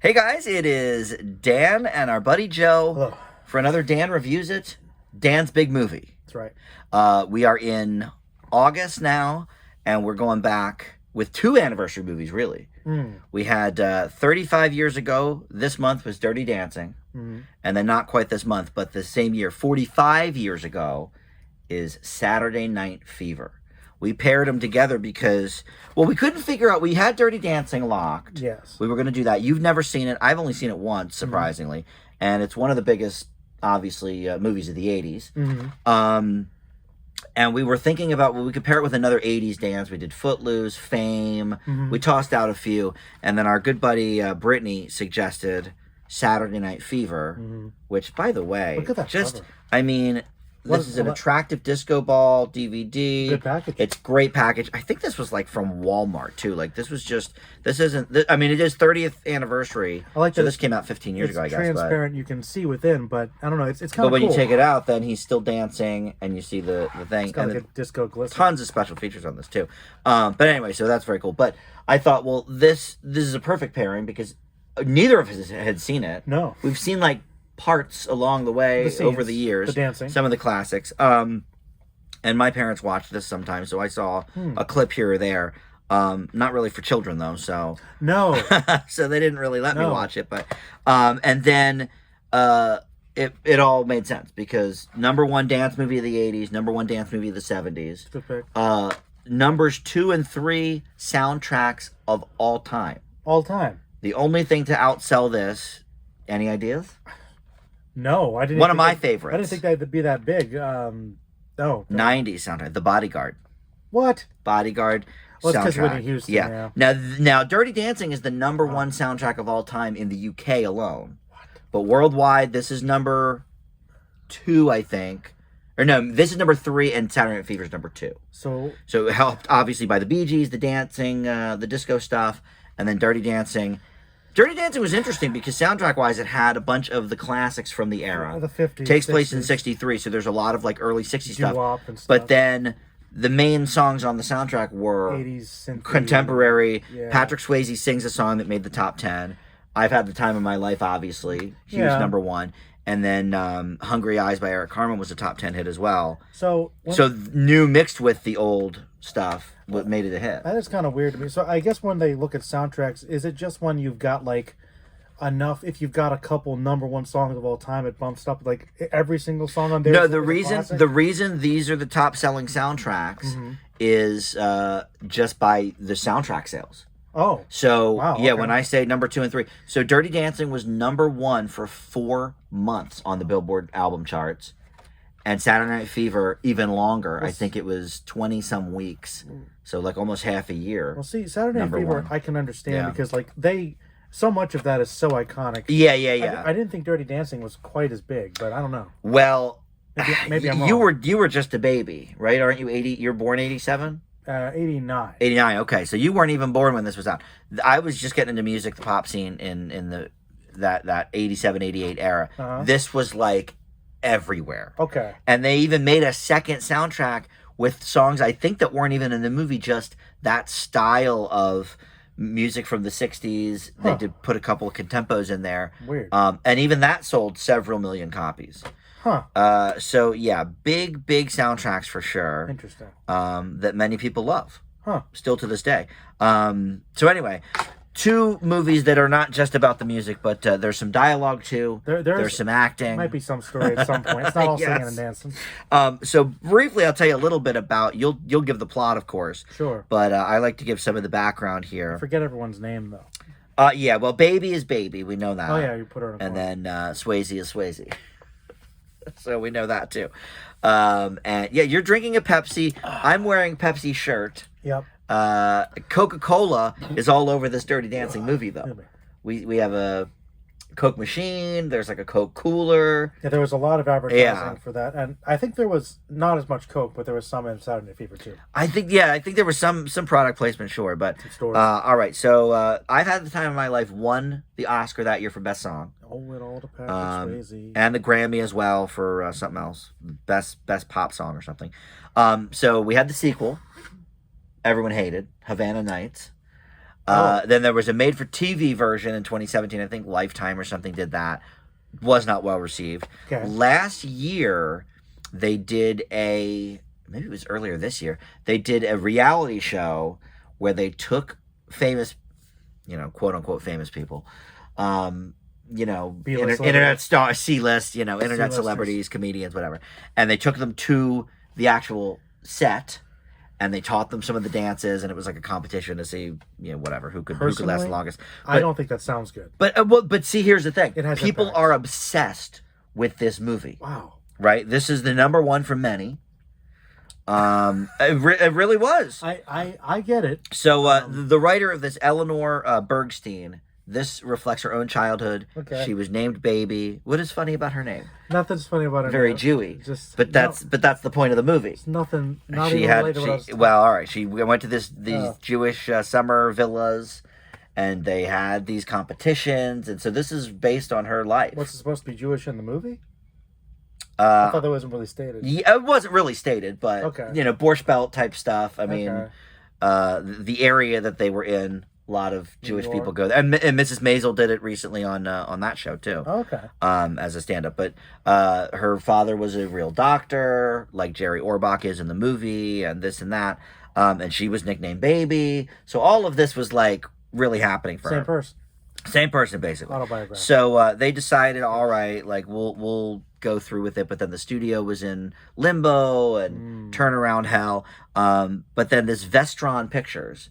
Hey guys, it is Dan and our buddy Joe Hello. for another Dan Reviews It, Dan's Big Movie. That's right. We are in August now, and we're going back with two anniversary movies, really. We had 35 years ago, this month was Dirty Dancing, and then not quite this month, but the same year, 45 years ago, is Saturday Night Fever. We paired them together because, well, we couldn't figure out, we had Dirty Dancing locked. Yes. We were going to do that. You've never seen it. I've only seen it once, surprisingly. And it's one of the biggest, obviously, movies of the 80s. And we were thinking about, well, we could pair it with another 80s dance. We did Footloose, Fame. We tossed out a few. And then our good buddy Brittany suggested Saturday Night Fever, which, by the way, Look at that just, cover. I mean... This is an attractive disco ball DVD. Good package. It's great package. I think this was like from Walmart too. Like this was just, this isn't, I mean, it is 30th anniversary. I like so that this came out 15 years ago, I guess. Transparent, you can see within, but I don't know. It's kind of cool. But when you take it out, then he's still dancing and you see the thing. It's got and like a disco glisten. Tons of special features on this too. But anyway, so that's very cool. But I thought, well, this is a perfect pairing because neither of us had seen it. No. We've seen like parts along the way, The scenes, over the years, the dancing, some of the classics. And my parents watched this sometimes, so I saw a clip here or there. Not really for children though, so No. so they didn't really let me watch it. But and then it all made sense because number one dance movie of the 80s, number one dance movie of the 70s. Good pick. Numbers 2 and 3 soundtracks of all time. All time. The only thing to outsell this, any ideas? No, I didn't. One of my favorites. I didn't think that'd be that big. No. 90s soundtrack, The Bodyguard. What? Bodyguard Well, it's 'cause soundtrack. Whitney Houston, Yeah. yeah. Now, Dirty Dancing is the number one soundtrack of all time in the UK alone. But worldwide, this is number 2, I think. Or no, this is number 3, and Saturday Night Fever is number 2. So it helped, obviously, by the Bee Gees, the dancing, the disco stuff, and then Dirty Dancing. Dirty Dancing was interesting because soundtrack-wise, it had a bunch of the classics from the era. the 50s. Takes place in 60s. 63, so there's a lot of like early 60s Doo-wop stuff. and stuff. But then the main songs on the soundtrack were 80s synth. contemporary. Yeah. Patrick Swayze sings a song that made the top 10. I've Had the Time of My Life, obviously. Huge number 1. And then Hungry Eyes by Eric Carmen was a top 10 hit as well. So New mixed with the old stuff what made it a hit. that is kind of weird to me. So I guess when they look at soundtracks, is it just when you've got like enough? If you've got a couple number one songs of all time, it bumps up like every single song on there. No, is the a reason classic? these are the top selling soundtracks is just by the soundtrack sales. Oh. So Wow, yeah, okay. when I say number 2 and 3, so Dirty Dancing was number 1 for 4 months on the Billboard album charts, and Saturday Night Fever even longer. I think it was 20 some weeks, so like almost half a year. Well, see, Saturday Night Number Fever, 1. I can understand Yeah. because like so much of that is so iconic. Yeah. I didn't think Dirty Dancing was quite as big, but I don't know. Well, Maybe I'm wrong. you were just a baby, right? Aren't you 80? You're born 87. 89. 89. Okay, so you weren't even born when this was out. I was just getting into music, the pop scene in the that 87, 88 era. This was like everywhere. Okay. And they even made a second soundtrack with songs I think that weren't even in the movie, just that style of music from the 60s. They did put a couple of contempos in there. Weird. And even that sold several million copies. Huh. So yeah, big soundtracks for sure. Interesting. That many people love. Huh. Still to this day. So anyway, 2 movies that are not just about the music, but there's some dialogue too. There's some acting. Might be some story at some point. It's not all singing Yes. and dancing. So briefly, I'll tell you a little bit about. You'll give the plot, of course. Sure. But I like to give some of the background here. Forget everyone's name though. Yeah. Well, Baby is Baby. We know that. Oh yeah, you put her in a And corner. then Swayze is Swayze. So we know that too. And yeah, you're drinking a Pepsi. I'm wearing a Pepsi shirt. Yep. Coca-Cola is all over this Dirty Dancing movie, though. We have a Coke machine. There's like a Coke cooler. Yeah, there was a lot of advertising Yeah. for that, and I think there was not as much Coke, but there was some in Saturday Night Fever too. I think there was some product placement, sure. But stores. all right. So I've Had the Time of My Life won the Oscar that year for Best Song. Oh, it all depends. Swayze. And the Grammy as well for something else, best pop song or something. So we had the sequel. Everyone hated Havana Nights. Then there was a made-for-TV version in 2017. I think Lifetime or something did that. Was not well received. Okay. Last year, they did maybe it was earlier this year, they did a reality show where they took famous, quote-unquote famous people, internet star, C-list, internet C-listers. celebrities, comedians, whatever. And they took them to the actual set, and they taught them some of the dances, and it was like a competition to see, whatever, who could last the longest. But, I don't think that sounds good. But see, here's the thing. People impact. are obsessed with this movie. Wow. Right? This is the number one for many. It really was. I get it. So the writer of this, Eleanor Bergstein, this reflects her own childhood. Okay. She was named Baby. What is funny about her name? Nothing's funny about it. Very Jewy. But that's the point of the movie. It's nothing. Not She even had related to what I was well, all right. She went to these Jewish summer villas, and they had these competitions, and so this is based on her life. What's it supposed to be Jewish in the movie? I thought that wasn't really stated. Yeah, it wasn't really stated, but Okay. Borscht Belt type stuff. I mean, Okay. The area that they were in, a lot of Jewish York. people go there, and Mrs. Maisel did it recently on that show too. Okay. As a stand-up, but her father was a real doctor, like Jerry Orbach is in the movie, and this and that, and she was nicknamed Baby. So all of this was like really happening for her. Same person, basically. Autobiography. So they decided, all right, like we'll go through with it, but then the studio was in limbo and turnaround hell. But then this Vestron Pictures,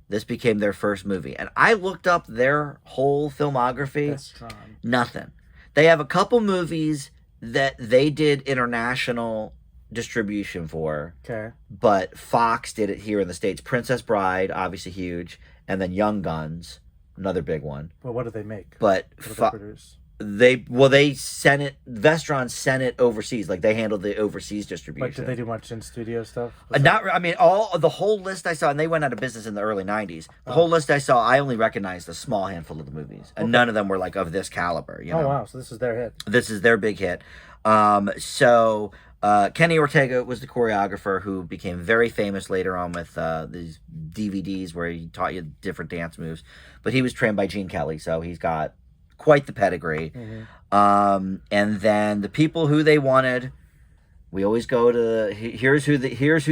this became their first movie, and I looked up their whole filmography. Vestron. Nothing. They have a couple movies that they did international distribution for. Okay. But Fox did it here in the States. Princess Bride, obviously huge, and then Young Guns, another big one. But what did they make? But What did they produce? they sent it. Vestron sent it overseas. Like they handled the overseas distribution. Like, did they do much in studio stuff? I mean, the whole list I saw, and they went out of business in the early '90s. The whole list I saw, I only recognized a small handful of the movies, and none of them were like of this caliber. Oh wow! So this is their hit. This is their big hit. So Kenny Ortega was the choreographer who became very famous later on with these DVDs where he taught you different dance moves. But he was trained by Gene Kelly, so he's got quite the pedigree. And then the people who they wanted, we always go to here's who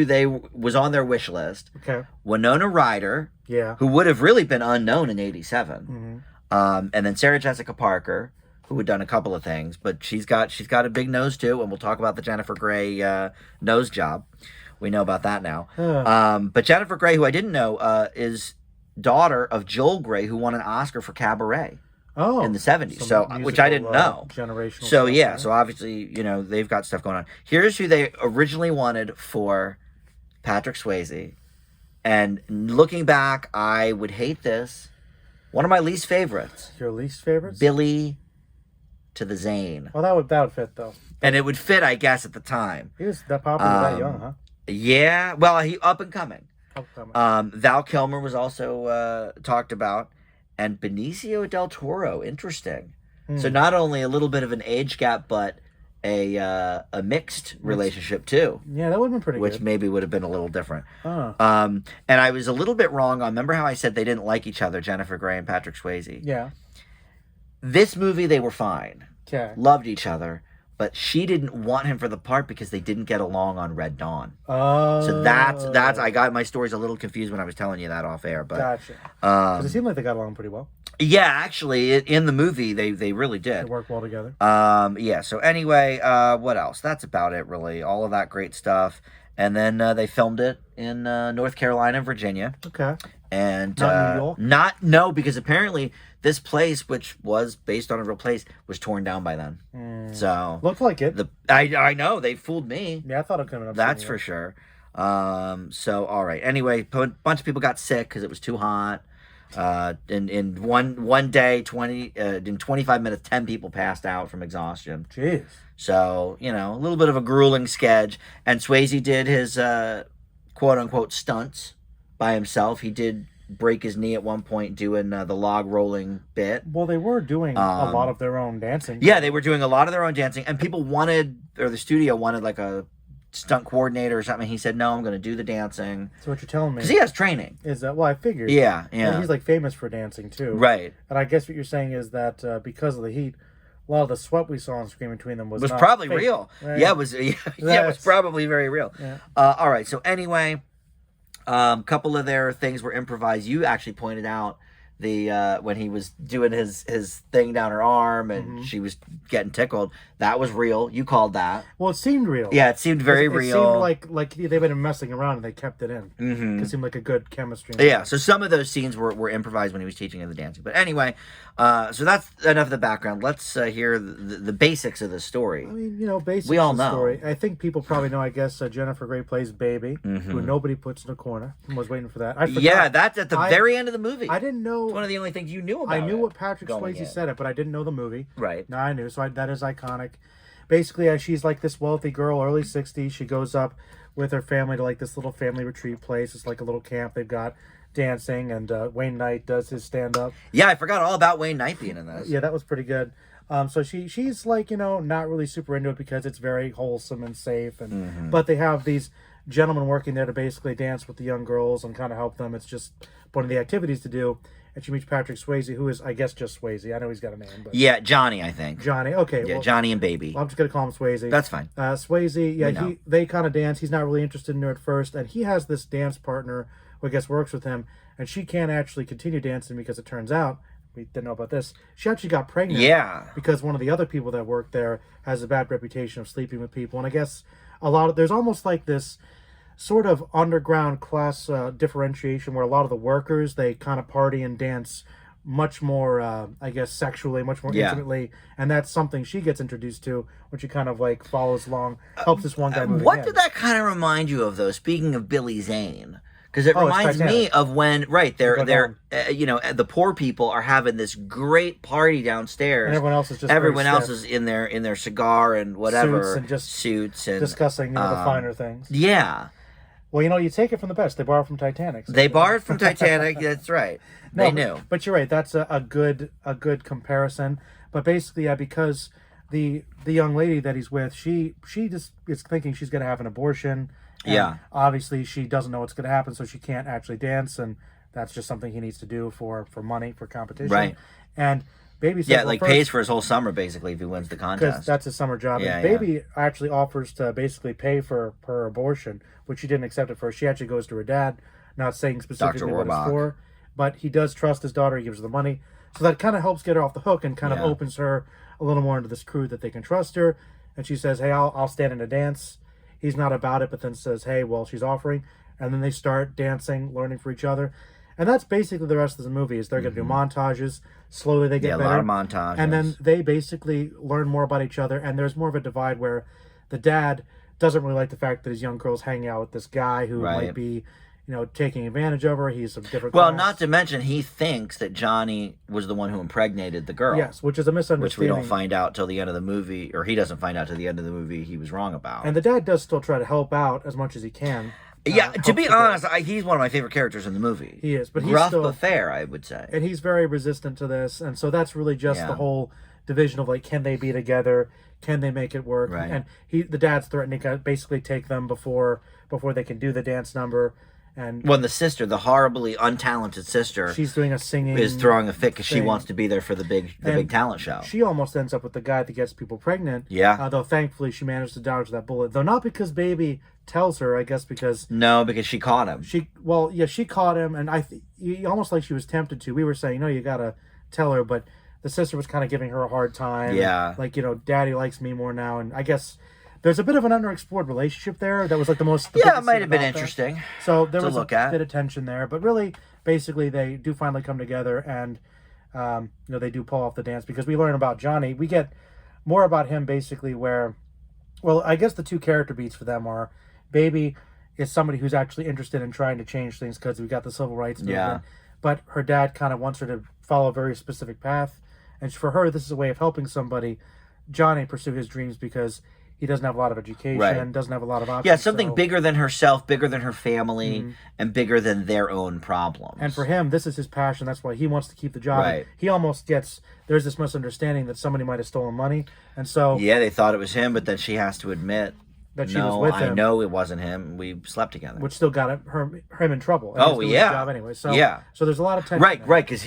they was on their wish list. Okay. Winona Ryder, Yeah. who would have really been unknown in '87, and then Sarah Jessica Parker, who had done a couple of things, but she's got a big nose too, and we'll talk about the Jennifer Grey nose job. We know about that now. But Jennifer Grey, who I didn't know, is daughter of Joel Grey, who won an Oscar for Cabaret in the '70s. So which I didn't know. Generational. So stuff, yeah, right? so obviously they've got stuff going on. Here's who they originally wanted for Patrick Swayze, and looking back, I would hate this. One of my least favorites, Your least favorites? Billy to the Zane. Oh, that would fit though. And it would fit, I guess, at the time. He was that popular that young, huh? Yeah, well, he up and coming. Upcoming. Val Kilmer was also talked about, and Benicio del Toro. Interesting. So not only a little bit of an age gap, but a mixed relationship too. Yeah, that would have been pretty Which good. maybe would have been a little different. Oh. And I was a little bit wrong on. Remember how I said they didn't like each other, Jennifer Grey and Patrick Swayze? Yeah. This movie, they were fine. Okay. Loved each other. But she didn't want him for the part because they didn't get along on Red Dawn. Oh. So that's I got my stories a little confused when I was telling you that off air. But Gotcha. Because it seemed like they got along pretty well. yeah, actually, in the movie they really They did. worked well together. Yeah. So anyway, what else? That's about it, really. All of that great stuff, and then they filmed it in North Carolina and Virginia. Okay. And Not New York? No, because apparently this place, which was based on a real place, was torn down by then. So Looked like it. I know they fooled me. Yeah, I thought it could have been. That's for sure. So all right. Anyway, a bunch of people got sick because it was too hot. In one day, in 25 minutes, 10 people passed out from exhaustion. Jeez. So a little bit of a grueling sketch. And Swayze did his quote unquote stunts by himself. He did break his knee at one point doing the log rolling bit. Well, they were doing a lot of their own dancing. Yeah, they were doing a lot of their own dancing, and people wanted, or the studio wanted, like a stunt coordinator or something. He said, no, I'm going to do the dancing. So what you're telling me because he has training. is that, well, I figured. Yeah. And he's like famous for dancing too. Right. And I guess what you're saying is that because of the heat, a lot of the sweat we saw on screen between them was not probably fake, real. right? Yeah, it was. Yeah, it was probably very real. Yeah. All right. So anyway, couple of their things were improvised. You actually pointed out the when he was doing his thing down her arm and she was getting tickled. That was real. You called that. Well, it seemed real. Yeah, it seemed very real. It seemed like they've been messing around and they kept it in. Mm-hmm. It seemed like a good chemistry. Yeah, so some of those scenes were improvised when he was teaching her the dancing. But anyway, so that's enough of the background. Let's hear the basics of the story. I mean, basics we all of the know. Story. I think people probably know, I guess, Jennifer Grey plays Baby, who nobody puts in a corner. I was waiting for that. I forgot. Yeah, that's at the very end of the movie. I didn't know. It's one of the only things you knew about I knew it what Patrick Swayze said it, but I didn't know the movie. Right. Now I knew, so that is iconic. Basically, she's like this wealthy girl, early 60s. She goes up with her family to like this little family retreat place. It's like a little camp. They've got dancing, and Wayne Knight does his stand-up. Yeah, I forgot all about Wayne Knight being in this. Yeah, that was pretty good. So she's like, not really super into it because it's very wholesome and safe. And but they have these gentlemen working there to basically dance with the young girls and kind of help them. It's just one of the activities to do. And she meets Patrick Swayze, who is, I guess, just Swayze. I know he's got a name, but yeah, Johnny, I think. Johnny. Okay. Yeah, well, Johnny and Baby. I'm just gonna call him Swayze. That's fine. Swayze. Yeah, they kind of dance. He's not really interested in her at first, and he has this dance partner who I guess works with him, and she can't actually continue dancing because it turns out, we didn't know about this, she actually got pregnant. Yeah. Because one of the other people that worked there has a bad reputation of sleeping with people, and I guess there's almost like this sort of underground class differentiation where a lot of the workers, they kind of party and dance much more, I guess, sexually, much more intimately, and that's something she gets introduced to when she kind of like follows along, helps this one guy move. What did that kind of remind you of, though? Speaking of Billy Zane, because it reminds me of when, they're the poor people are having this great party downstairs, and everyone else is in their cigar and whatever suits and just suits and discussing the finer things. Yeah. Well, you take it from the best. They borrow from Titanic. So they borrowed from Titanic. That's right. They knew. But you're right. That's a good comparison. But basically, because the young lady that he's with, she just is thinking she's going to have an abortion. And obviously, she doesn't know what's going to happen, so she can't actually dance, and that's just something he needs to do for money, for competition. Right. And Baby says, pays for his whole summer basically if he wins the contest. Because that's his summer job. Yeah, and Baby actually offers to basically pay for her abortion, which she didn't accept at first. She actually goes to her dad, not saying specifically what it's for, but he does trust his daughter. He gives her the money. So that kind of helps get her off the hook and kind of opens her a little more into this crew that they can trust her. And she says, hey, I'll stand in a dance. He's not about it, but then says, hey, well, she's offering. And then they start dancing, learning for each other. And that's basically the rest of the movie. Is they're going to do montages. Slowly they get better. A lot of montages. And then they basically learn more about each other. And there's more of a divide where the dad doesn't really like the fact that his young girl's hanging out with this guy who might be, taking advantage of her. He's a different class. Not to mention he thinks that Johnny was the one who impregnated the girl. Yes, which is a misunderstanding. Which we don't find out till the end of the movie, or he doesn't find out till the end of the movie he was wrong about. And the dad does still try to help out as much as he can. To be honest, he's one of my favorite characters in the movie. He is, but he's rough still, but fair, I would say. And he's very resistant to this, and so that's really just the whole division of like, can they be together? Can they make it work? Right. And the dad's threatening to basically take them before they can do the dance number. And when the sister, the horribly untalented sister, she's doing a singing, is throwing a fit because she wants to be there for the big talent show. She almost ends up with the guy that gets people pregnant. Yeah. Though thankfully she managed to dodge that bullet. Though not because Baby tells her, I guess because because she caught him. She caught him, and almost like she was tempted to. We were saying, no, you gotta tell her, but the sister was kind of giving her a hard time. Yeah. Like, Daddy likes me more now, and I guess there's a bit of an underexplored relationship there. That was like the most. It might have been interesting. So there was a bit of tension there, but really, basically, they do finally come together, and they do pull off the dance because we learn about Johnny. We get more about him basically where, well, I guess the two character beats for them are Baby is somebody who's actually interested in trying to change things because we got the civil rights movement. Yeah. But her dad kind of wants her to follow a very specific path, and for her, this is a way of helping somebody, Johnny, pursue his dreams because he doesn't have a lot of education, doesn't have a lot of options. Yeah, something bigger than herself, bigger than her family, and bigger than their own problems. And for him, this is his passion. That's why he wants to keep the job. Right. He almost there's this misunderstanding that somebody might have stolen money. And so... Yeah, they thought it was him, but then she has to admit that she was with him. I know it wasn't him. We slept together. Which still got him in trouble. And Oh, he's doing yeah. his job anyway. So, Yeah. So there's a lot of tension. Right, there. right, because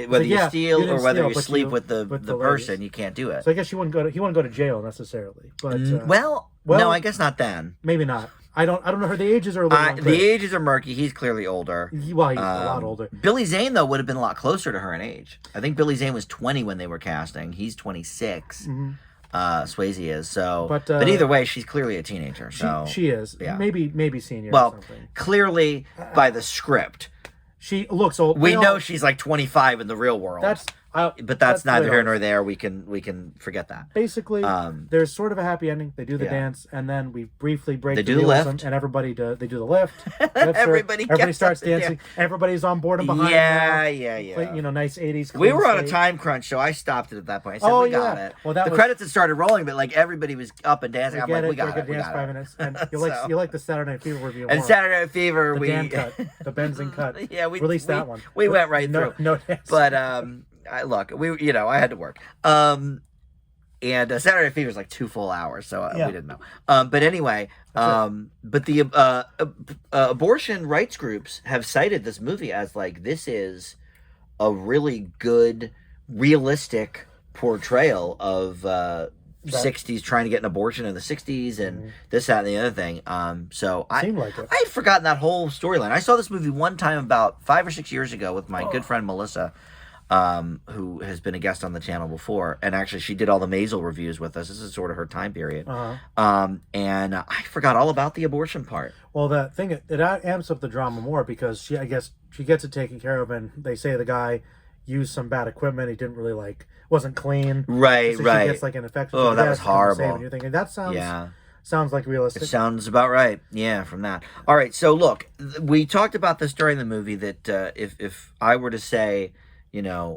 whether you steal or whether you sleep with the person, ladies. you can't do it. So I guess he wouldn't go to jail necessarily. But well, no, I guess not then. Maybe not. I don't know. Her the ages are a little the ages are murky. He's clearly older. He's a lot older. Billy Zane though would have been a lot closer to her in age. I think Billy Zane was 20 when they were casting. He's 26. Mm-hmm. Swayze is so. But either way, she's clearly a teenager. So she is. Yeah. Maybe senior. Well, or something. Clearly by the script, she looks old. We know she's like 25 in the real world. But that's neither here nor there. We can forget that. Basically, there's sort of a happy ending. They do the dance, and then we briefly break. They do the lift, and everybody they do the lift. Everybody starts dancing. Everybody's on board and behind. Yeah. Nice 80s. We were on a time crunch, so I stopped it at that point. I said, we got it. Well, the credits had started rolling, but like everybody was up and dancing. I'm like, we got it. We got 5 minutes. And you like the Saturday Night Fever review. And Saturday Night Fever, the Benson cut. Yeah, we released that one. We went right through. No dance. But I had to work. And Saturday Night Fever is like 2 full hours, so we didn't know. But anyway, but the abortion rights groups have cited this movie as like this is a really good, realistic portrayal of 60s trying to get an abortion in the 60s and this, that, and the other thing. So Seemed like it. I'd forgotten that whole storyline. I saw this movie one time about 5 or 6 years ago with my good friend Melissa. Who has been a guest on the channel before, and actually she did all the Maisel reviews with us. This is sort of her time period. And I forgot all about the abortion part. Well, that thing, it amps up the drama more because she gets it taken care of, and they say the guy used some bad equipment. He didn't really wasn't clean. Right. She gets like an infection. Oh, that was horrible. And you're thinking that sounds like realistic. It sounds about right. Yeah, from that. All right. So look, we talked about this during the movie that if I were to say,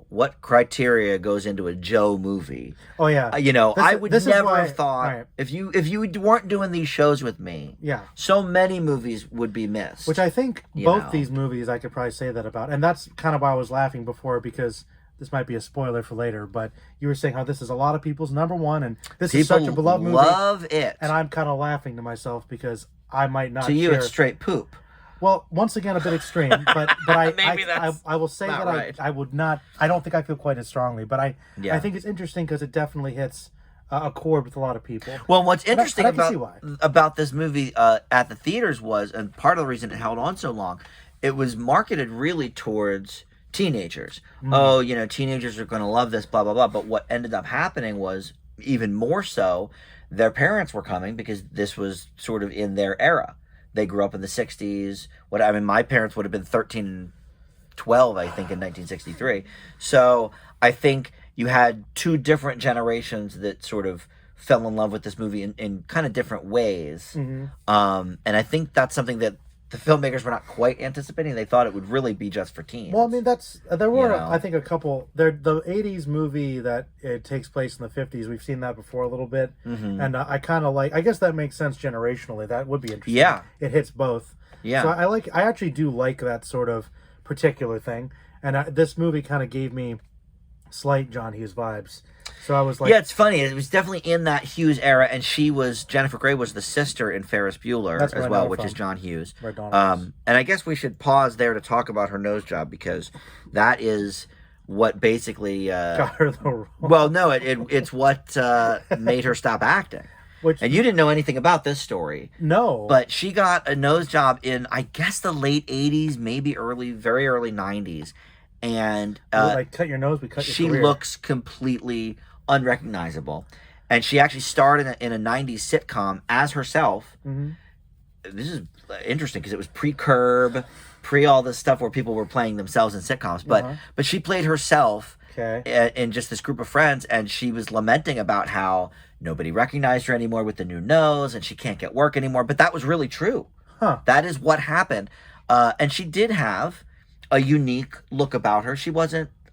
what criteria goes into a Joe movie? Oh yeah. I would never have thought if you weren't doing these shows with me. Yeah. So many movies would be missed. Which I think both these movies I could probably say that about, and that's kind of why I was laughing before because this might be a spoiler for later, but you were saying how this is a lot of people's number one, and this is such a beloved movie. Love it. And I'm kind of laughing to myself because I might not. To you, it's straight poop. Well, once again, a bit extreme, but I will say that right. I would not. I don't think I feel quite as strongly, but I think it's interesting because it definitely hits a chord with a lot of people. Well, what's interesting about this movie at the theaters was, and part of the reason it held on so long, it was marketed really towards teenagers. Oh, teenagers are going to love this, blah blah blah. But what ended up happening was even more so, their parents were coming because this was sort of in their era. They grew up in the 60s. My parents would have been 13 and 12, I think, in 1963. So I think you had 2 different generations that sort of fell in love with this movie in kind of different ways. And I think that's something that the filmmakers were not quite anticipating. They thought it would really be just for teens. Well, there were, I think, a couple. The 80s movie that it takes place in the 50s, we've seen that before a little bit. And I kind of I guess that makes sense generationally. That would be interesting. Yeah. It hits both. Yeah. So I actually do like that sort of particular thing. And this movie kind of gave me slight John Hughes vibes. So I was like... Yeah, it's funny. It was definitely in that Hughes era, and Jennifer Grey was the sister in Ferris Bueller as well, which is John Hughes. And I guess we should pause there to talk about her nose job, because that is what basically... got her the role. Well, no, it's what made her stop acting. And you didn't know anything about this story. No. But she got a nose job in, I guess, the late 80s, maybe very early 90s. And cut your nose, we cut your she career. Looks completely unrecognizable, and she actually starred in a 90s sitcom as herself. This is interesting because it was pre-Curb, pre all this stuff where people were playing themselves in sitcoms, but she played herself in just this group of friends, and she was lamenting about how nobody recognized her anymore with the new nose, and she can't get work anymore. But that was really true. That is what happened. And she did have a unique look about her.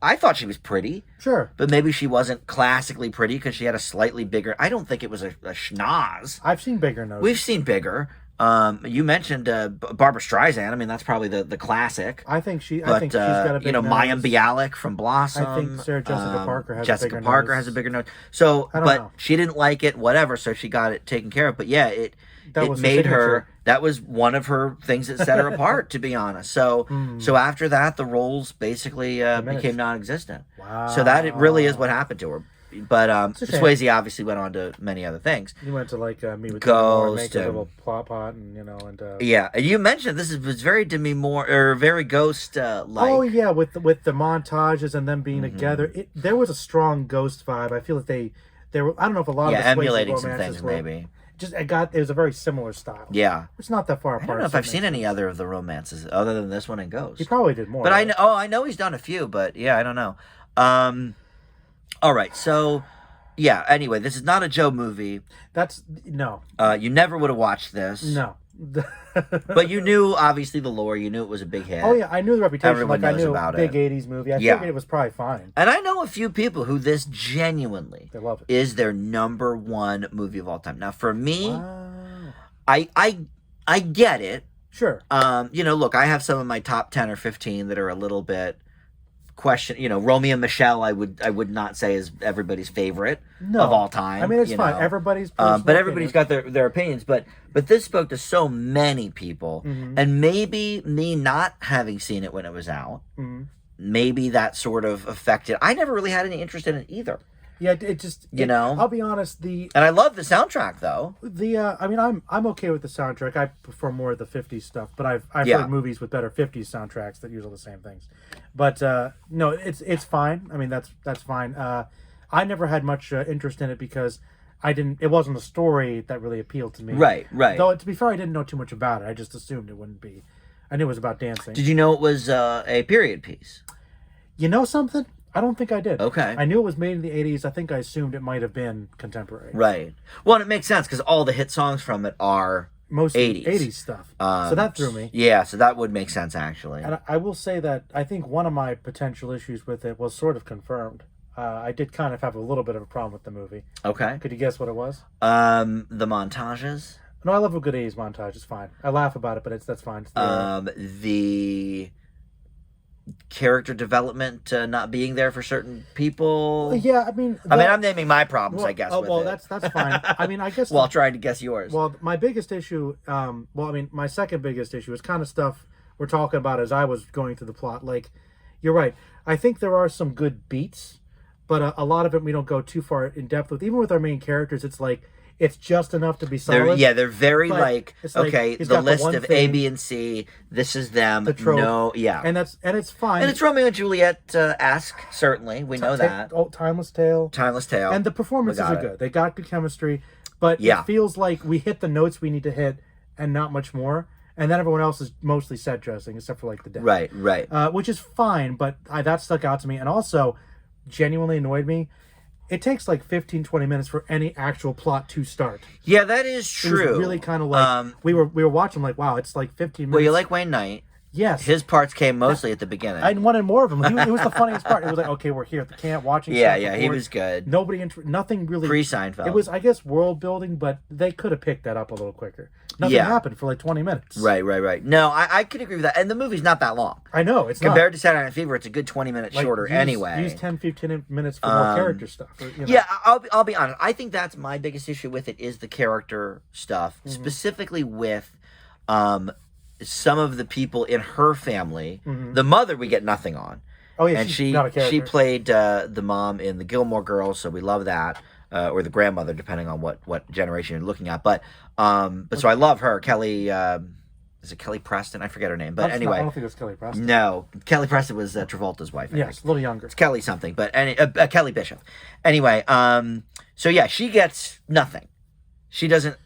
I thought she was pretty. Sure. But maybe she wasn't classically pretty because she had a slightly bigger... I don't think it was a schnoz. I've seen bigger noses. We've seen bigger. You mentioned Barbara Streisand. I mean, that's probably the classic. I think she's But got a big nose. Mayim Bialik from Blossom. I think Sarah Jessica Parker has Jessica a bigger Parker nose. has a bigger nose. So, I don't but know. she didn't like it, whatever. So she got it taken care of. But yeah, it was her made her. signature. That was one of her things that set her apart, to be honest. So, so after that, the roles basically became non-existent. Wow. So that it really is what happened to her. But a shame. Swayze obviously went on to many other things. You went to like Meet with Ghost Demi Moore, make a and- little plot pot, and and Yeah, and you mentioned this was very Demi Moore or very Ghost like. oh yeah, with the montages and them being together, there was a strong Ghost vibe. I feel like they were. I don't know if a lot of the Swayze emulating some romances things were, maybe. it was a very similar style. Yeah, It's not that far I apart. don't know if so I've it seen makes any sense. other of the romances other than this one and Ghost. He probably did more. But right? I know he's done a few, but yeah, I don't know. All right, so yeah. Anyway, this is not a Joe movie. That's no, You never would have watched this. no. But you knew obviously the lore. You knew it was a big hit. Oh yeah, I knew the reputation. Everyone like I knows knew about big it. '80s movie. I Yeah. figured it was probably fine. And I know a few people who this genuinely They love it. is their number one movie of all time. Now, for me, Wow. I get it. Sure. Look, I have some of my top 10 or 15 that are a little bit Romeo and Michelle I would not say is everybody's favorite No. of all time. I mean, it's fine. know. Everybody's But everybody's got their opinions. But this spoke to so many people. Mhm. And maybe me not having seen it when it was out, maybe that sort of affected. I never really had any interest in it either. Yeah, it just I'll be honest. And I love the soundtrack though. I mean, I'm okay with the soundtrack. I prefer more of the '50s stuff, but I've Yeah. heard movies with better '50s soundtracks that use all the same things. But no, it's fine. I mean, that's fine. I never had much interest in it because it wasn't a story that really appealed to me. Right. Though to be fair, I didn't know too much about it. I just assumed it wouldn't be. I knew it was about dancing. Did you know it was a period piece? You know something? I don't think I did. Okay. I knew it was made in the '80s. I think I assumed it might have been contemporary. Right. Well, and it makes sense because all the hit songs from it are Mostly 80s. 80s stuff. So that threw me. Yeah, so that would make sense actually. And I will say that I think one of my potential issues with it was sort of confirmed. I did kind of have a little bit of a problem with the movie. Okay. Could you guess what it was? The montages. No, I love a good 80s montage. It's fine. I laugh about it, but that's fine. It's The character development not being there for certain people. yeah, I mean... I'm naming my problems, I guess. Oh, with well, it. that's fine. I mean, I guess... Well, trying to guess yours. Well, my biggest issue... my second biggest issue is kind of stuff we're talking about as I was going through the plot. Like, you're right. I think there are some good beats, but a lot of it we don't go too far in depth with. Even with our main characters, it's like... It's just enough to be solid. They're very it's like, okay, he's the got list one of A, thing, B, and C. This is them. the trope, No, yeah. and it's fine. And it's Romeo and Juliet esque, certainly. We know that. Timeless Tale. Timeless Tale. And the performances We got are it. good. They got good chemistry, but Yeah. it feels like we hit the notes we need to hit and not much more. And then everyone else is mostly set dressing, except for like the death. Right. Which is fine, but that stuck out to me. And also, genuinely annoyed me. It takes like 15, 20 minutes for any actual plot to start. Yeah, that is It true. was really kind of like, we were watching like, wow, it's like 15 minutes. Well, you like Wayne Knight. Yes. His parts came mostly at the beginning. I wanted more of him. It was the funniest part. It was like, okay, we're here at the camp watching. Yeah, stuff, he recording. was good. Nothing really. Pre-Seinfeld. It was, I guess, world building, but they could have picked that up a little quicker. Nothing Yeah. happened for like 20 minutes. Right. No, I could agree with that. And the movie's not that long. I know, it's Compared to Saturday Night Fever, it's a good 20 minutes not. shorter Use, anyway. Use 10, 15 minutes for more character stuff. Yeah, I'll be honest. I think that's my biggest issue with it is the character stuff, specifically with some of the people in her family. The mother we get nothing on. Oh yeah, And she's not a character. she played the mom in the Gilmore Girls, so we love that. Or the grandmother, depending on what generation you're looking at. But so I love her. Kelly, is it Kelly Preston? I forget her name. But anyway. I don't think it was Kelly Preston. No, Kelly Preston was Travolta's wife. I Yes, think. a little younger. It's Kelly something, but Kelly Bishop. Anyway, so yeah, she gets nothing. She doesn't.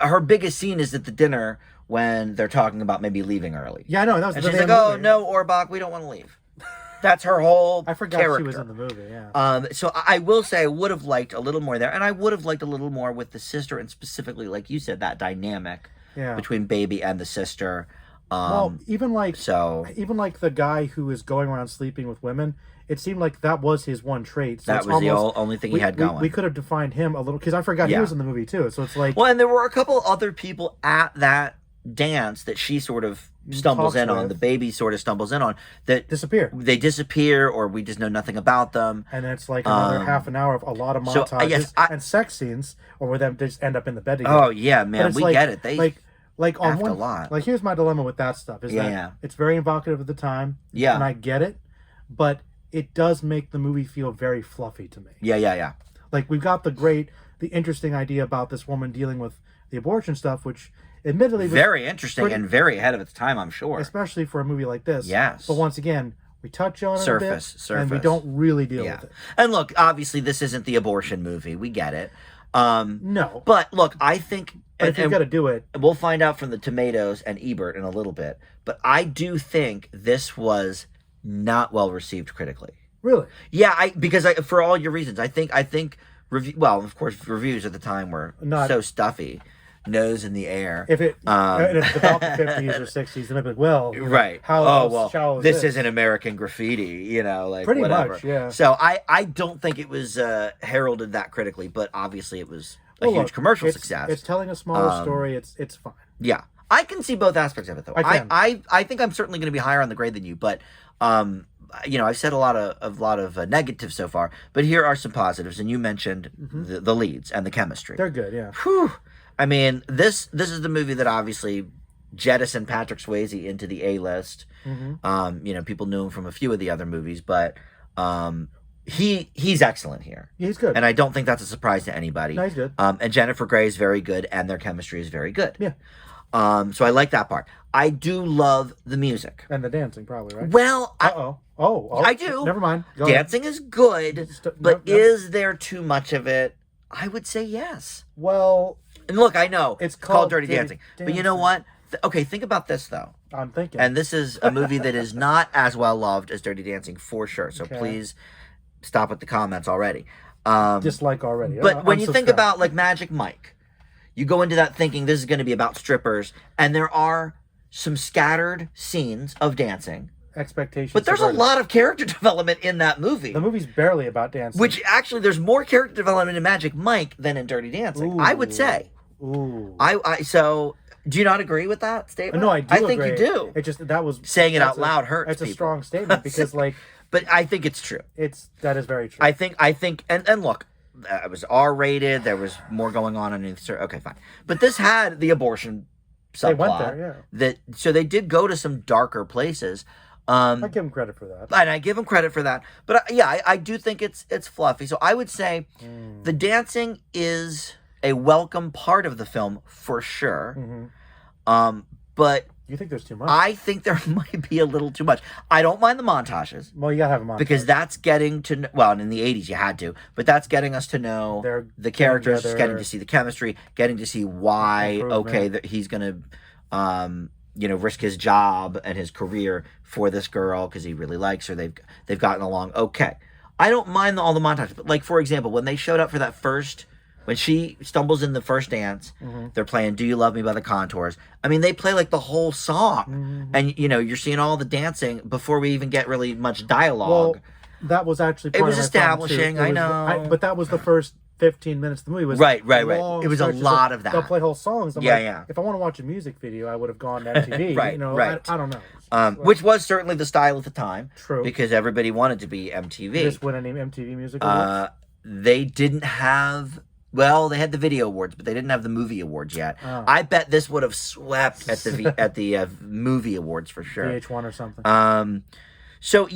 Her biggest scene is at the dinner when they're talking about maybe leaving early. Yeah, I know. That was And the she's damn like, "Oh movie. no, Orbach, we don't want to leave." That's her whole. I forgot character. she was in the movie. Yeah. So I will say I would have liked a little more there, and I would have liked a little more with the sister, and specifically, like you said, that dynamic between Baby and the sister. Well, even like so the guy who is going around sleeping with women, it seemed like that was his one trait. So that was the only thing he had going. We could have defined him a little, because I forgot he was in the movie too. So it's like, well, and there were a couple other people at that dance that she sort of stumbles in on. The baby sort of stumbles in on that. They disappear, or we just know nothing about them. And it's like another half an hour of a lot of montages and sex scenes, or where them just end up in the bed together. Oh yeah, man, we get it. They like on one, a lot. Like, here's my dilemma with that stuff is that it's very evocative at the time. Yeah, and I get it, but it does make the movie feel very fluffy to me. Yeah. Like, we've got the interesting idea about this woman dealing with the abortion stuff, which admittedly was very interesting and very ahead of its time, I'm sure. Especially for a movie like this. Yes. But once again, we touch on it surface, and we don't really deal with it. And look, obviously this isn't the abortion movie. We get it. No. But look, I think... But if you've got to do it... We'll find out from the Tomatoes and Ebert in a little bit. But I do think this was not well received critically. Really? Yeah, because for all your reasons. I think of course, reviews at the time were so stuffy. Nose in the air. If it's about the 50s or 60s, then I'd be like, well, right. How shallow is this isn't American Graffiti, like pretty whatever. Much, yeah. So I don't think it was heralded that critically, but obviously it was a huge commercial success. It's telling a smaller story. It's fine. Yeah, I can see both aspects of it though. I think I'm certainly going to be higher on the grade than you, but I've said a lot of negatives so far, but here are some positives, and you mentioned the leads and the chemistry. They're good, yeah. Whew. I mean, this is the movie that obviously jettisoned Patrick Swayze into the A-list. People knew him from a few of the other movies, but he's excellent here. He's good. And I don't think that's a surprise to anybody. No, he's good. And Jennifer Grey is very good, and their chemistry is very good. Yeah. So I like that part. I do love the music. And the dancing, probably, right? Well, I do. Never mind. Dancing is good, but is there too much of it? I would say yes. Well... And look, I know it's called Dirty Dancing. But you know what? Okay, think about this, though. I'm thinking. And this is a movie that is not as well loved as Dirty Dancing, for sure. So please stop with the comments already. Dislike already. But when you think about, like, Magic Mike, you go into that thinking this is going to be about strippers, and there are some scattered scenes of dancing. Expectations. But there's a lot of character development in that movie. The movie's barely about dancing. Which, actually, there's more character development in Magic Mike than in Dirty Dancing, I would say. Ooh. So, do you not agree with that statement? No, I do. I think you do. It just that was saying it out loud hurts. It's a strong statement because, like, but I think it's true. That is very true. I think, and look, it was R-rated. There was more going on underneath. Okay, fine. But this had the abortion subplot. They went there, yeah. So they did go to some darker places. I give him credit for that. And I give him credit for that. But I do think it's fluffy. So I would say the dancing is a welcome part of the film for sure. But you think there's too much? I think there might be a little too much. I don't mind the montages. Well, you gotta have a montage. Because that's getting to... Well, in the 80s you had to. But that's getting us to know the characters, getting to see the chemistry, getting to see why, that he's going to... risk his job and his career for this girl because he really likes her. They've gotten along okay. I don't mind all the montages, but like, for example, when they showed up for that when she stumbles in the first dance, they're playing "Do You Love Me" by the Contours. I mean, they play like the whole song, and you're seeing all the dancing before we even get really much dialogue. Well, that was actually part it was establishing. I know, but that was the first 15 minutes of the movie. Was right. It was a lot of that. They'll play whole songs. Yeah. If I want to watch a music video, I would have gone to MTV. Right. I don't know. Which was certainly the style at the time. True. Because everybody wanted to be MTV. Did this win any MTV Music Awards? They didn't have... Well, they had the video awards, but they didn't have the movie awards yet. Oh. I bet this would have swept at the movie awards for sure. VH1 or something. So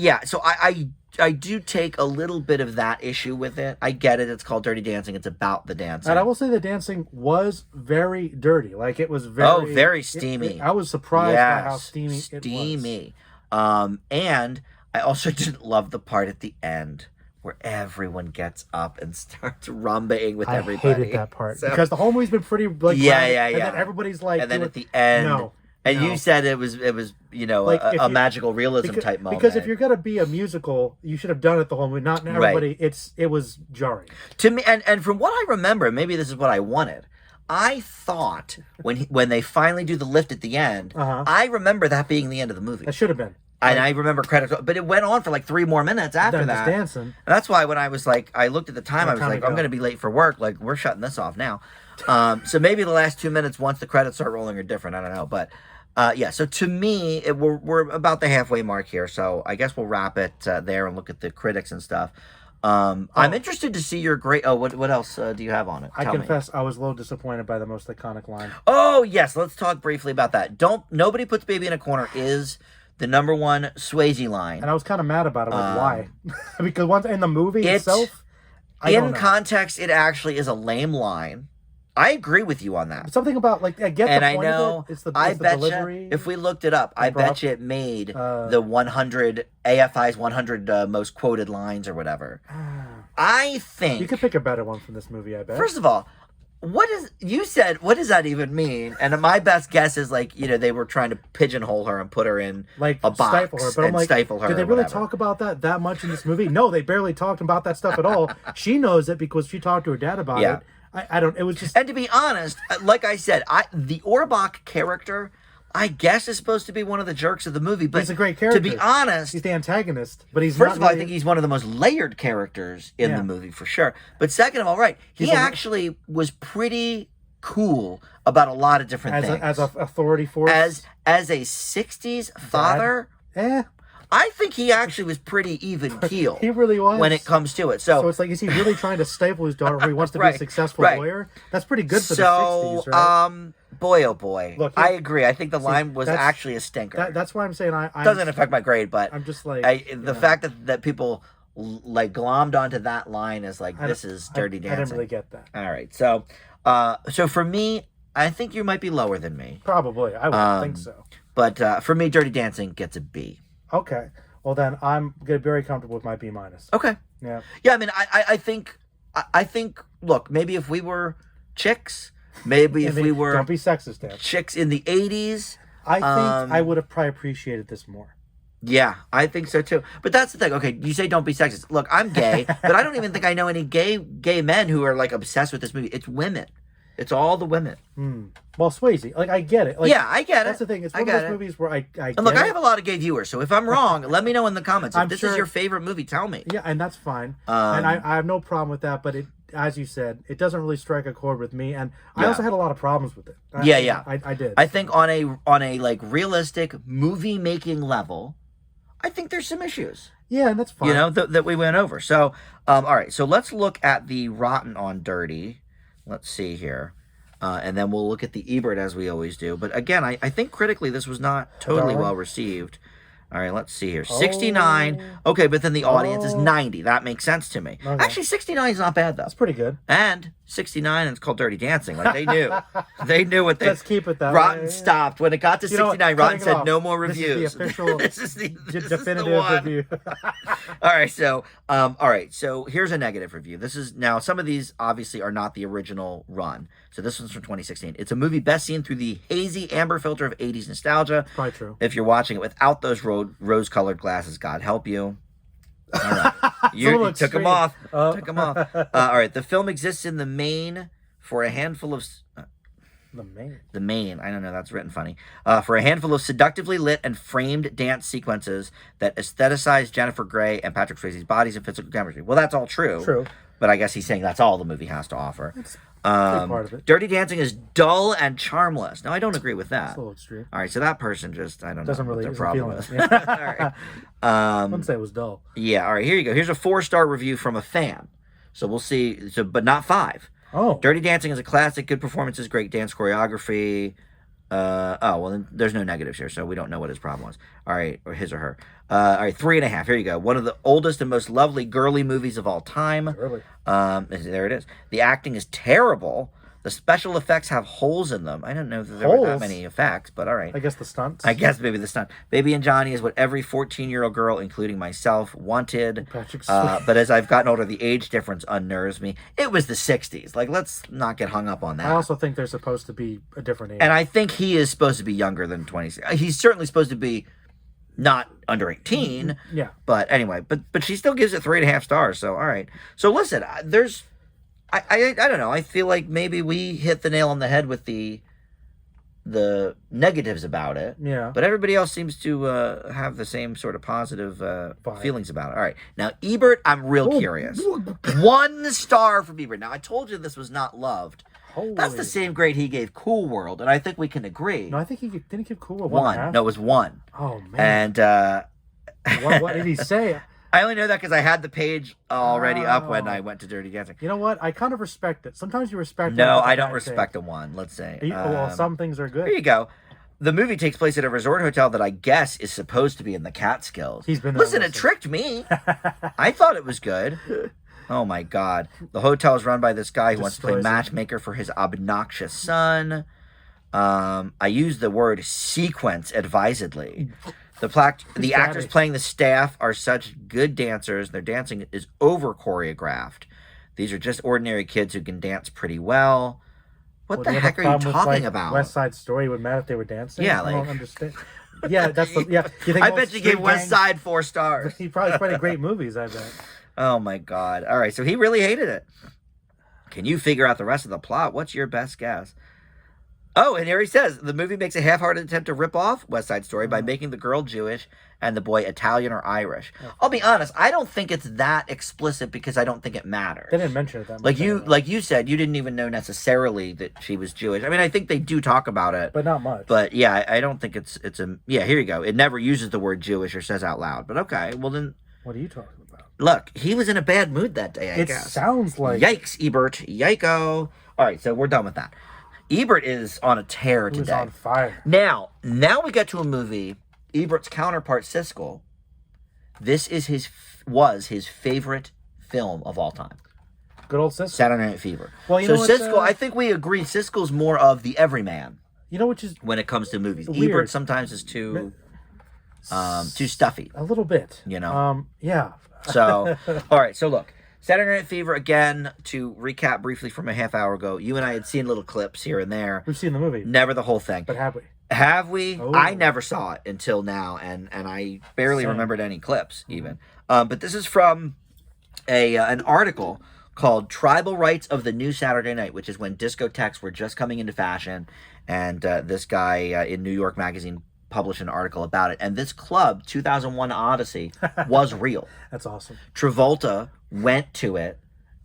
I do take a little bit of that issue with it. I get it. It's called Dirty Dancing. It's about the dancing. And I will say the dancing was very dirty. Like, it was very... very steamy. I was surprised by how steamy it was. And I also didn't love the part at the end where everyone gets up and starts rumbaing with everybody. I hated that part. Because the whole movie's been pretty... Like, yeah. And then everybody's like... And then at the end... No. And you said it was like a magical realism type moment. Because if you're gonna be a musical, you should have done it the whole movie. Not everybody. Right. It was jarring to me. And from what I remember, maybe this is what I wanted. I thought when they finally do the lift at the end, I remember that being the end of the movie. That should have been. And I remember credits, but it went on for like 3 more minutes after that. Dancing. And that's why when I was like, I looked at the time, I was like, I'm going to be late for work. Like, we're shutting this off now. So maybe the last 2 minutes, once the credits start rolling, are different. I don't know. But yeah, so to me, we're about the halfway mark here. So I guess we'll wrap it there and look at the critics and stuff. I'm interested to see your great. Oh, what else do you have on it? I confess, I was a little disappointed by the most iconic line. Oh yes, let's talk briefly about that. Nobody puts baby in a corner is the number one Swayze line. And I was kind of mad about it. Like, why? Because once in the movie itself, in context, it actually is a lame line. I agree with you on that. Something about like I get and the I point know. Of it. It's the delivery. If we looked it up, I bet you it made the 100 AFI's 100 most quoted lines or whatever. I think you could pick a better one from this movie. I bet. First of all, what does that even mean? And my best guess is like, they were trying to pigeonhole her and put her in like a box stifle her. But I'm like, stifle her. Did they really talk about that much in this movie? No, they barely talked about that stuff at all. She knows it because she talked to her dad about it. I don't. It was just. And to be honest, like I said, the Orbach character, I guess, is supposed to be one of the jerks of the movie. But he's a great character. To be honest, he's the antagonist. But he's first of all, I think he's one of the most layered characters in the movie for sure. But second of all, right, he actually was pretty cool about a lot of different things. As an authority force, as a '60s father. I think he actually was pretty even keel. He really was. When it comes to it. So it's like, is he really trying to stifle his daughter who he wants to be a successful lawyer? That's pretty good for the 60s, right? Boy, oh boy. Look, I agree. I think the line was actually a stinker. That's why I'm saying I doesn't affect my grade, but I'm just like... the fact that people like glommed onto that line is like, this is Dirty Dancing. I didn't really get that. All right. So, so for me, I think you might be lower than me. Probably. I would think so. But for me, Dirty Dancing gets a B. Okay. Well, then I'm very comfortable with my B-. Okay. Yeah. Yeah, I mean, I think, look, maybe if we were chicks, maybe if we were... Don't be sexist, Dan. Chicks in the 80s... I think I would have probably appreciated this more. Yeah, I think so too. But that's the thing. Okay, you say don't be sexist. Look, I'm gay, but I don't even think I know any gay men who are like obsessed with this movie. It's women. It's all the women. Well, Swayze, like I get it. Like, yeah, I get it. That's the thing. It's one of those movies where I and look, I have a lot of gay viewers, so if I'm wrong, let me know in the comments. If this is your favorite movie, tell me. Yeah, and that's fine. And I have no problem with that. But it, as you said, it doesn't really strike a chord with me. And I also had a lot of problems with it. I did. I think on a like realistic movie making level, I think there's some issues. Yeah, and that's fine. That we went over. So, all right. So let's look at the Rotten on Dirty. Let's see here. And then we'll look at the Ebert as we always do. But again, I think critically this was not totally well received. All right, let's see here. 69. Okay, but then the audience is 90. That makes sense to me. Okay. Actually, 69 is not bad, though. That's pretty good. And 69, and it's called Dirty Dancing. Like, they knew. They knew what they... Let's keep it that Rotten way. Stopped. When it got to 69, Rotten said no more reviews. This is the official... this is the definitive review. All right, so here's a negative review. This is... Now, some of these obviously are not the original run. So this one's from 2016. It's a movie best seen through the hazy amber filter of 80s nostalgia. Probably true. If you're watching it without those rose-colored glasses, God help you. All right. You took them off. Took them off. All right. The film exists in the main for a handful of... The main. I don't know. That's written funny. For a handful of seductively lit and framed dance sequences that aestheticize Jennifer Grey and Patrick Swayze's bodies and physical chemistry. Well, that's all true. True. But I guess he's saying that's all the movie has to offer. That's part of it. Dirty Dancing is dull and charmless. Now, I don't agree with that. That's a little extreme. All right, so that person just, I don't know what their problem is. Yeah. All right. I wouldn't say it was dull. Yeah, all right, here you go. Here's a 4-star review from a fan. So we'll see, but not 5. Oh. Dirty Dancing is a classic, good performances, great dance choreography. Well, then there's no negatives here, so we don't know what his problem was. All right, or his or her. All right, 3.5. Here you go. One of the oldest and most lovely girly movies of all time. Really? There it is. The acting is terrible. The special effects have holes in them. I don't know that there were that many effects, but all right. I guess the stunts. I guess maybe the stunt. Baby and Johnny is what every 14-year-old girl, including myself, wanted. But as I've gotten older, the age difference unnerves me. It was the 60s. Like, let's not get hung up on that. I also think they're supposed to be a different age. And I think he is supposed to be younger than 20. He's certainly supposed to be not under 18. Yeah. But anyway, but she still gives it 3.5 stars. So, all right. So, listen, I don't know. I feel like maybe we hit the nail on the head with the the negatives about it. Yeah. But everybody else seems to have the same sort of positive feelings about it. All right. Now, Ebert, I'm real curious. 1 star from Ebert. Now, I told you this was not loved. That's the same grade he gave Cool World, and I think we can agree. No, I think didn't give Cool World 1. No, it was 1. Oh, man. And what did he say? I only know that because I had the page already up when I went to Dirty Dancing. You know what? I kind of respect it. Sometimes you respect it. No, I don't respect a 1, let's say. Well, some things are good. Here you go. The movie takes place at a resort hotel that I guess is supposed to be in the Catskills. He's been there. Listen, it tricked me. I thought it was good. Oh, my God. The hotel is run by this guy who wants to play matchmaker for his obnoxious son. I use the word sequence advisedly. The actors playing the staff are such good dancers. Their dancing is over choreographed. These are just ordinary kids who can dance pretty well. What the heck are you talking about? West Side Story would matter if they were dancing. Yeah, I don't understand. Yeah, that's the You think I bet you gave West Side 4 stars. He probably played great movies. I bet. Oh my God! All right, so he really hated it. Can you figure out the rest of the plot? What's your best guess? Oh, and here he says, the movie makes a half-hearted attempt to rip off West Side Story by making the girl Jewish and the boy Italian or Irish. Okay. I'll be honest, I don't think it's that explicit because I don't think it matters. They didn't mention it that much. Like you said, you didn't even know necessarily that she was Jewish. I mean, I think they do talk about it. But not much. But yeah, I don't think it's a... Yeah, here you go. It never uses the word Jewish or says out loud. But okay, well then... What are you talking about? Look, he was in a bad mood that day, I guess. It sounds like... Yikes, Ebert. Yiko. All right, so we're done with that. Ebert is on a tear today. He's on fire. Now we get to a movie. Ebert's counterpart, Siskel. This is was his favorite film of all time. Good old Siskel. Saturday Night Fever. Well, you know Siskel, I think we agree. Siskel's more of the everyman. You know, which is when it comes to movies. Weird. Ebert sometimes is too stuffy. A little bit. You know. Yeah. So, all right. So look. Saturday Night Fever, again, to recap briefly from a half hour ago, you and I had seen little clips here and there. We've seen the movie. Never the whole thing. But have we? Have we? Oh. I never saw it until now, and I barely remembered any clips, even. But this is from an article called Tribal Rights of the New Saturday Night, which is when discotheques were just coming into fashion, and this guy in New York Magazine published an article about it. And this club, 2001 Odyssey, was real. That's awesome. Travolta went to it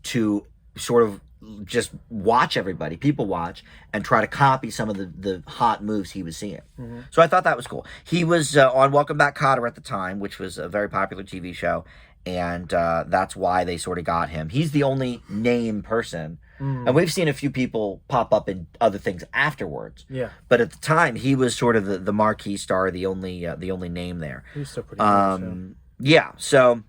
to sort of just watch everybody, people watch, and try to copy some of the hot moves he was seeing. Mm-hmm. So I thought that was cool. He was on Welcome Back, Kotter at the time, which was a very popular TV show, and that's why they sort of got him. He's the only name person. And we've seen a few people pop up in other things afterwards. Yeah. But at the time, he was sort of the marquee star, the only name there. He was so pretty good. Yeah. So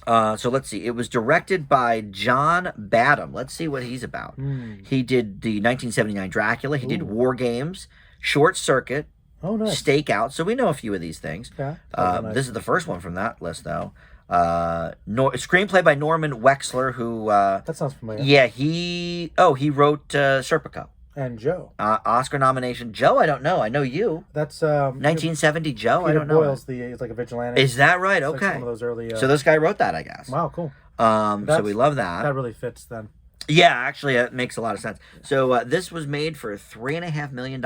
let's see. It was directed by John Badham. Let's see what he's about. He did the 1979 Dracula. He did War Games, Short Circuit, nice. Stakeout. So we know a few of these things. Yeah. Nice. This is the first one from that list, though. Screenplay by Norman Wexler, who that sounds familiar. Yeah, he wrote Serpico. And Joe. Oscar nomination. Joe, I don't know. I know you. That's 1970 Joe. Peter I don't know. Boyle's it's like a vigilante. Is that right? It's Okay. like one of those early. So this guy wrote that, I guess. Wow, cool. So we love that. That really fits then. Yeah, actually, it makes a lot of sense. So this was made for $3.5 million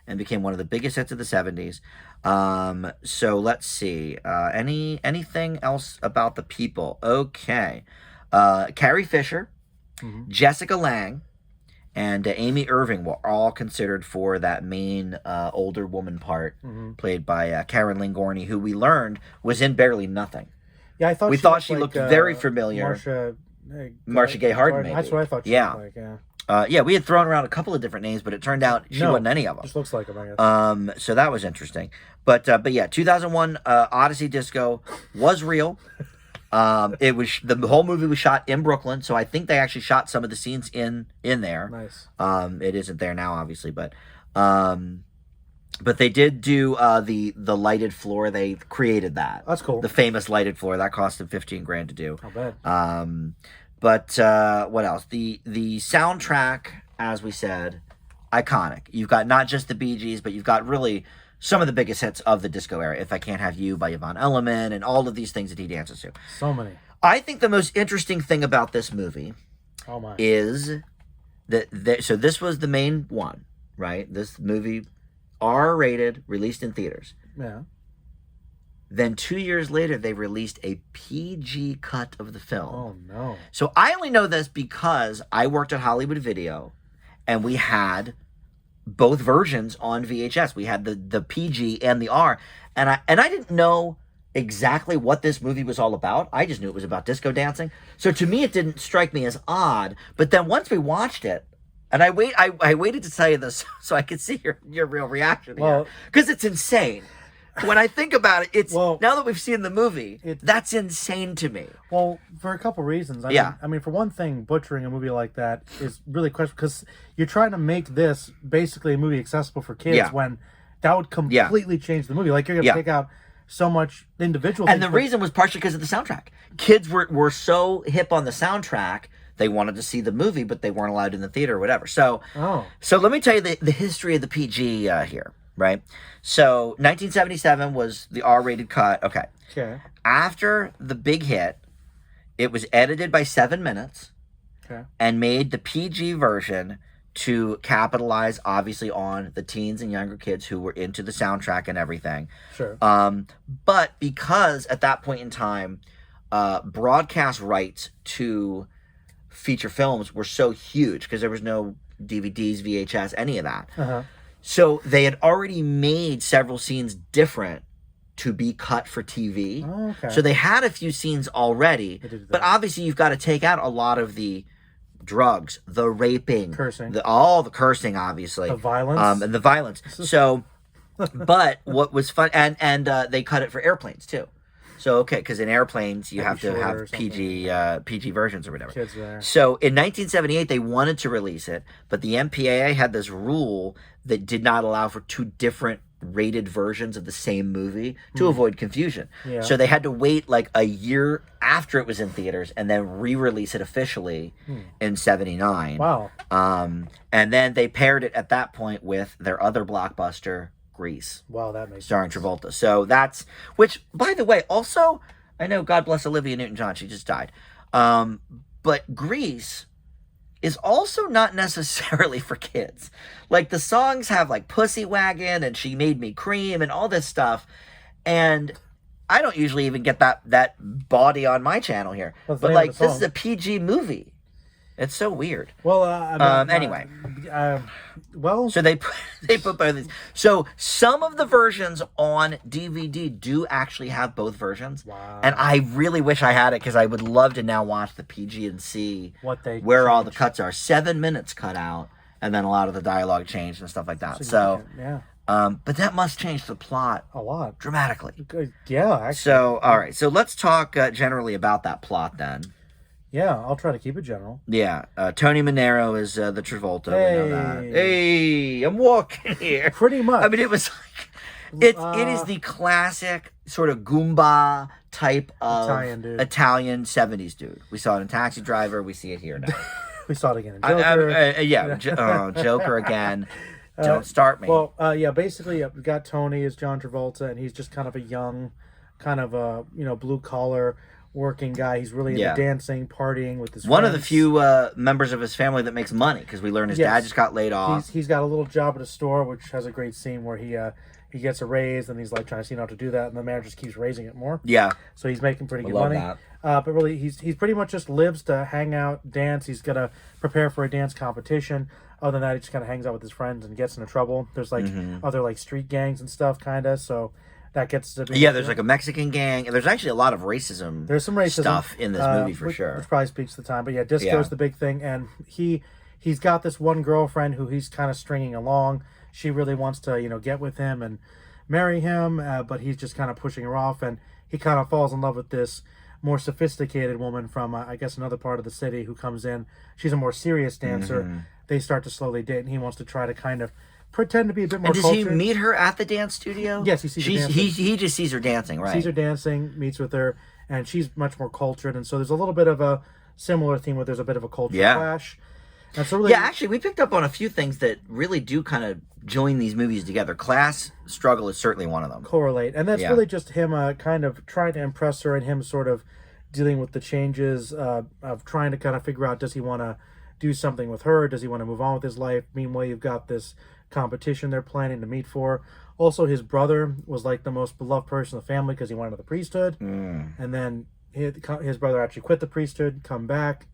and became one of the biggest hits of the 70s. So let's see. Anything else about the people? Okay. Carrie Fisher, Jessica Lange, and Amy Irving were all considered for that main older woman part, played by Karen Lynn Gorney, who we learned was in barely nothing. Yeah, I thought we thought she looked very familiar. Marcia Gay Harden, maybe. That's what I thought she looked like, yeah. Yeah, we had thrown around a couple of different names, but it turned out she wasn't any of them. Just looks like them, I guess. So that was interesting. But yeah, 2001 Odyssey Disco was real. It was the whole movie was shot in Brooklyn, so I think they actually shot some of the scenes in there. Nice. It isn't there now, obviously, but they did do the lighted floor. They created that. That's cool. The famous lighted floor that cost them $15,000 to do. Not bad. But what else? The soundtrack, as we said, iconic. You've got not just the Bee Gees, but you've got really some of the biggest hits of the disco era. If I Can't Have You by Yvonne Elliman and all of these things that he dances to. So many. I think the most interesting thing about this movie is that so this was the main one, right? This movie, R-rated, released in theaters. Yeah. Then 2 years later, they released a PG cut of the film. Oh, no. So I only know this because I worked at Hollywood Video, and we had both versions on VHS. We had the PG and the R, and I didn't know exactly what this movie was all about. I just knew it was about disco dancing. So to me, it didn't strike me as odd. But then once we watched it, and I waited to tell you this so I could see your real reaction here, because it's insane. When I think about it, it's now that we've seen the movie, that's insane to me. Well, for a couple reasons. I mean, for one thing, butchering a movie like that is really questionable because you're trying to make this basically a movie accessible for kids when that would completely change the movie. Like, you're going to take out so much individual And the reason was partially because of the soundtrack. Kids were so hip on the soundtrack, they wanted to see the movie, but they weren't allowed in the theater or whatever. So, so let me tell you the history of the PG here. Right? So 1977 was the R-rated cut. Okay. After the big hit, it was edited by 7 minutes and made the PG version to capitalize, obviously, on the teens and younger kids who were into the soundtrack and everything. But because at that point in time, broadcast rights to feature films were so huge because there was no DVDs, VHS, any of that. So they had already made several scenes different to be cut for TV. So they had a few scenes already, but obviously you've got to take out a lot of the drugs, the raping, all the cursing, obviously, the violence, and the violence. So, but what was fun, and they cut it for airplanes too. So, okay, because in airplanes, you have to have PG versions or whatever. So, in 1978, they wanted to release it, but the MPAA had this rule that did not allow for two different rated versions of the same movie to avoid confusion. So, they had to wait like a year after it was in theaters and then re-release it officially in 79. Wow. And then they paired it at that point with their other blockbuster, Grease. Wow, that makes starring Travolta. So that's, which, by the way, also, I know, God bless Olivia Newton-John, she just died. But Grease is also not necessarily for kids. Like, the songs have, like, Pussy Wagon and She Made Me Cream and all this stuff. And I don't usually even get that body on my channel here. But, like, this is a PG movie. It's so weird. Well, anyway. Well, so they put both of these. So some of the versions on DVD do actually have both versions. Wow. And I really wish I had it because I would love to now watch the PG and see where all the cuts are. 7 minutes cut out, and then a lot of the dialogue changed and stuff like that. So but that must change the plot a lot dramatically. Yeah, actually. So all right, so let's talk generally about that plot then. Yeah, I'll try to keep it general. Yeah, Tony Manero is the Travolta. Hey. We know that. Hey, I'm walking here. Pretty much. I mean, it was like, it is the classic sort of Goomba type of Italian 70s dude. We saw it in Taxi Driver. We see it here now. We saw it again in Joker. Joker again. Don't start me. Well, basically, we got Tony as John Travolta, and he's just kind of a young, kind of a blue collar working guy. He's really into dancing, partying with his friends. One of the few members of his family that makes money, because we learn his dad just got laid off. He's got a little job at a store, which has a great scene where he gets a raise, and he's like trying to see how to do that, and the manager just keeps raising it more. Yeah. So he's making pretty good money. But really, he's pretty much just lives to hang out, dance. He's gonna prepare for a dance competition. Other than that, he just kind of hangs out with his friends and gets into trouble. There's like other like street gangs and stuff, kind of. So that gets to be there's like a Mexican gang, and there's actually a lot of racism. There's some racism stuff in this movie for sure, which probably speaks to the time. But yeah, disco's the big thing, and he's got this one girlfriend who he's kind of stringing along. She really wants to get with him and marry him, but he's just kind of pushing her off, and he kind of falls in love with this more sophisticated woman from I guess another part of the city who comes in. She's a more serious dancer. They start to slowly date, and he wants to try to kind of pretend to be a bit more And does cultured. he meet her at the dance studio? Yes, he sees her dancing. He just sees her dancing, right? Sees her dancing, meets with her, and she's much more cultured. And so there's a little bit of a similar theme where there's a bit of a culture clash. And so really, actually, we picked up on a few things that really do kind of join these movies together. Class struggle is certainly one of them. Correlate. And that's really just him kind of trying to impress her and him sort of dealing with the changes of trying to kind of figure out, does he want to do something with her? Does he want to move on with his life? Meanwhile, you've got this competition they're planning to meet for. Also, his brother was like the most beloved person in the family because he went into the priesthood. And then his brother actually quit the priesthood, come back.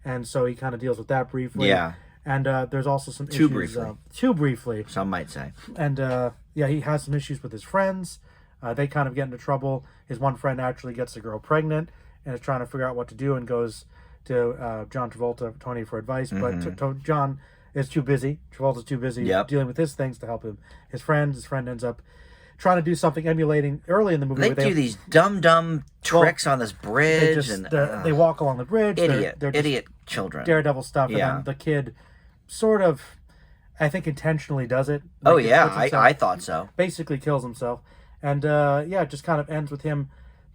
And so he kind of deals with that briefly. Yeah. And there's also some Too issues. briefly. Too briefly. Some might say. And yeah, he has some issues with his friends. They kind of get into trouble. His one friend actually gets the girl pregnant and is trying to figure out what to do and goes to John Travolta, Tony, for advice. But John is too busy. Travolta's too busy dealing with his things to help him. His friend ends up trying to do something emulating early in the movie. They do these dumb tricks on this bridge. They walk along the bridge. Idiot children. Daredevil stuff. And then the kid sort of, I think, intentionally does it. Oh, yeah. I thought so. Basically kills himself. And, it just kind of ends with him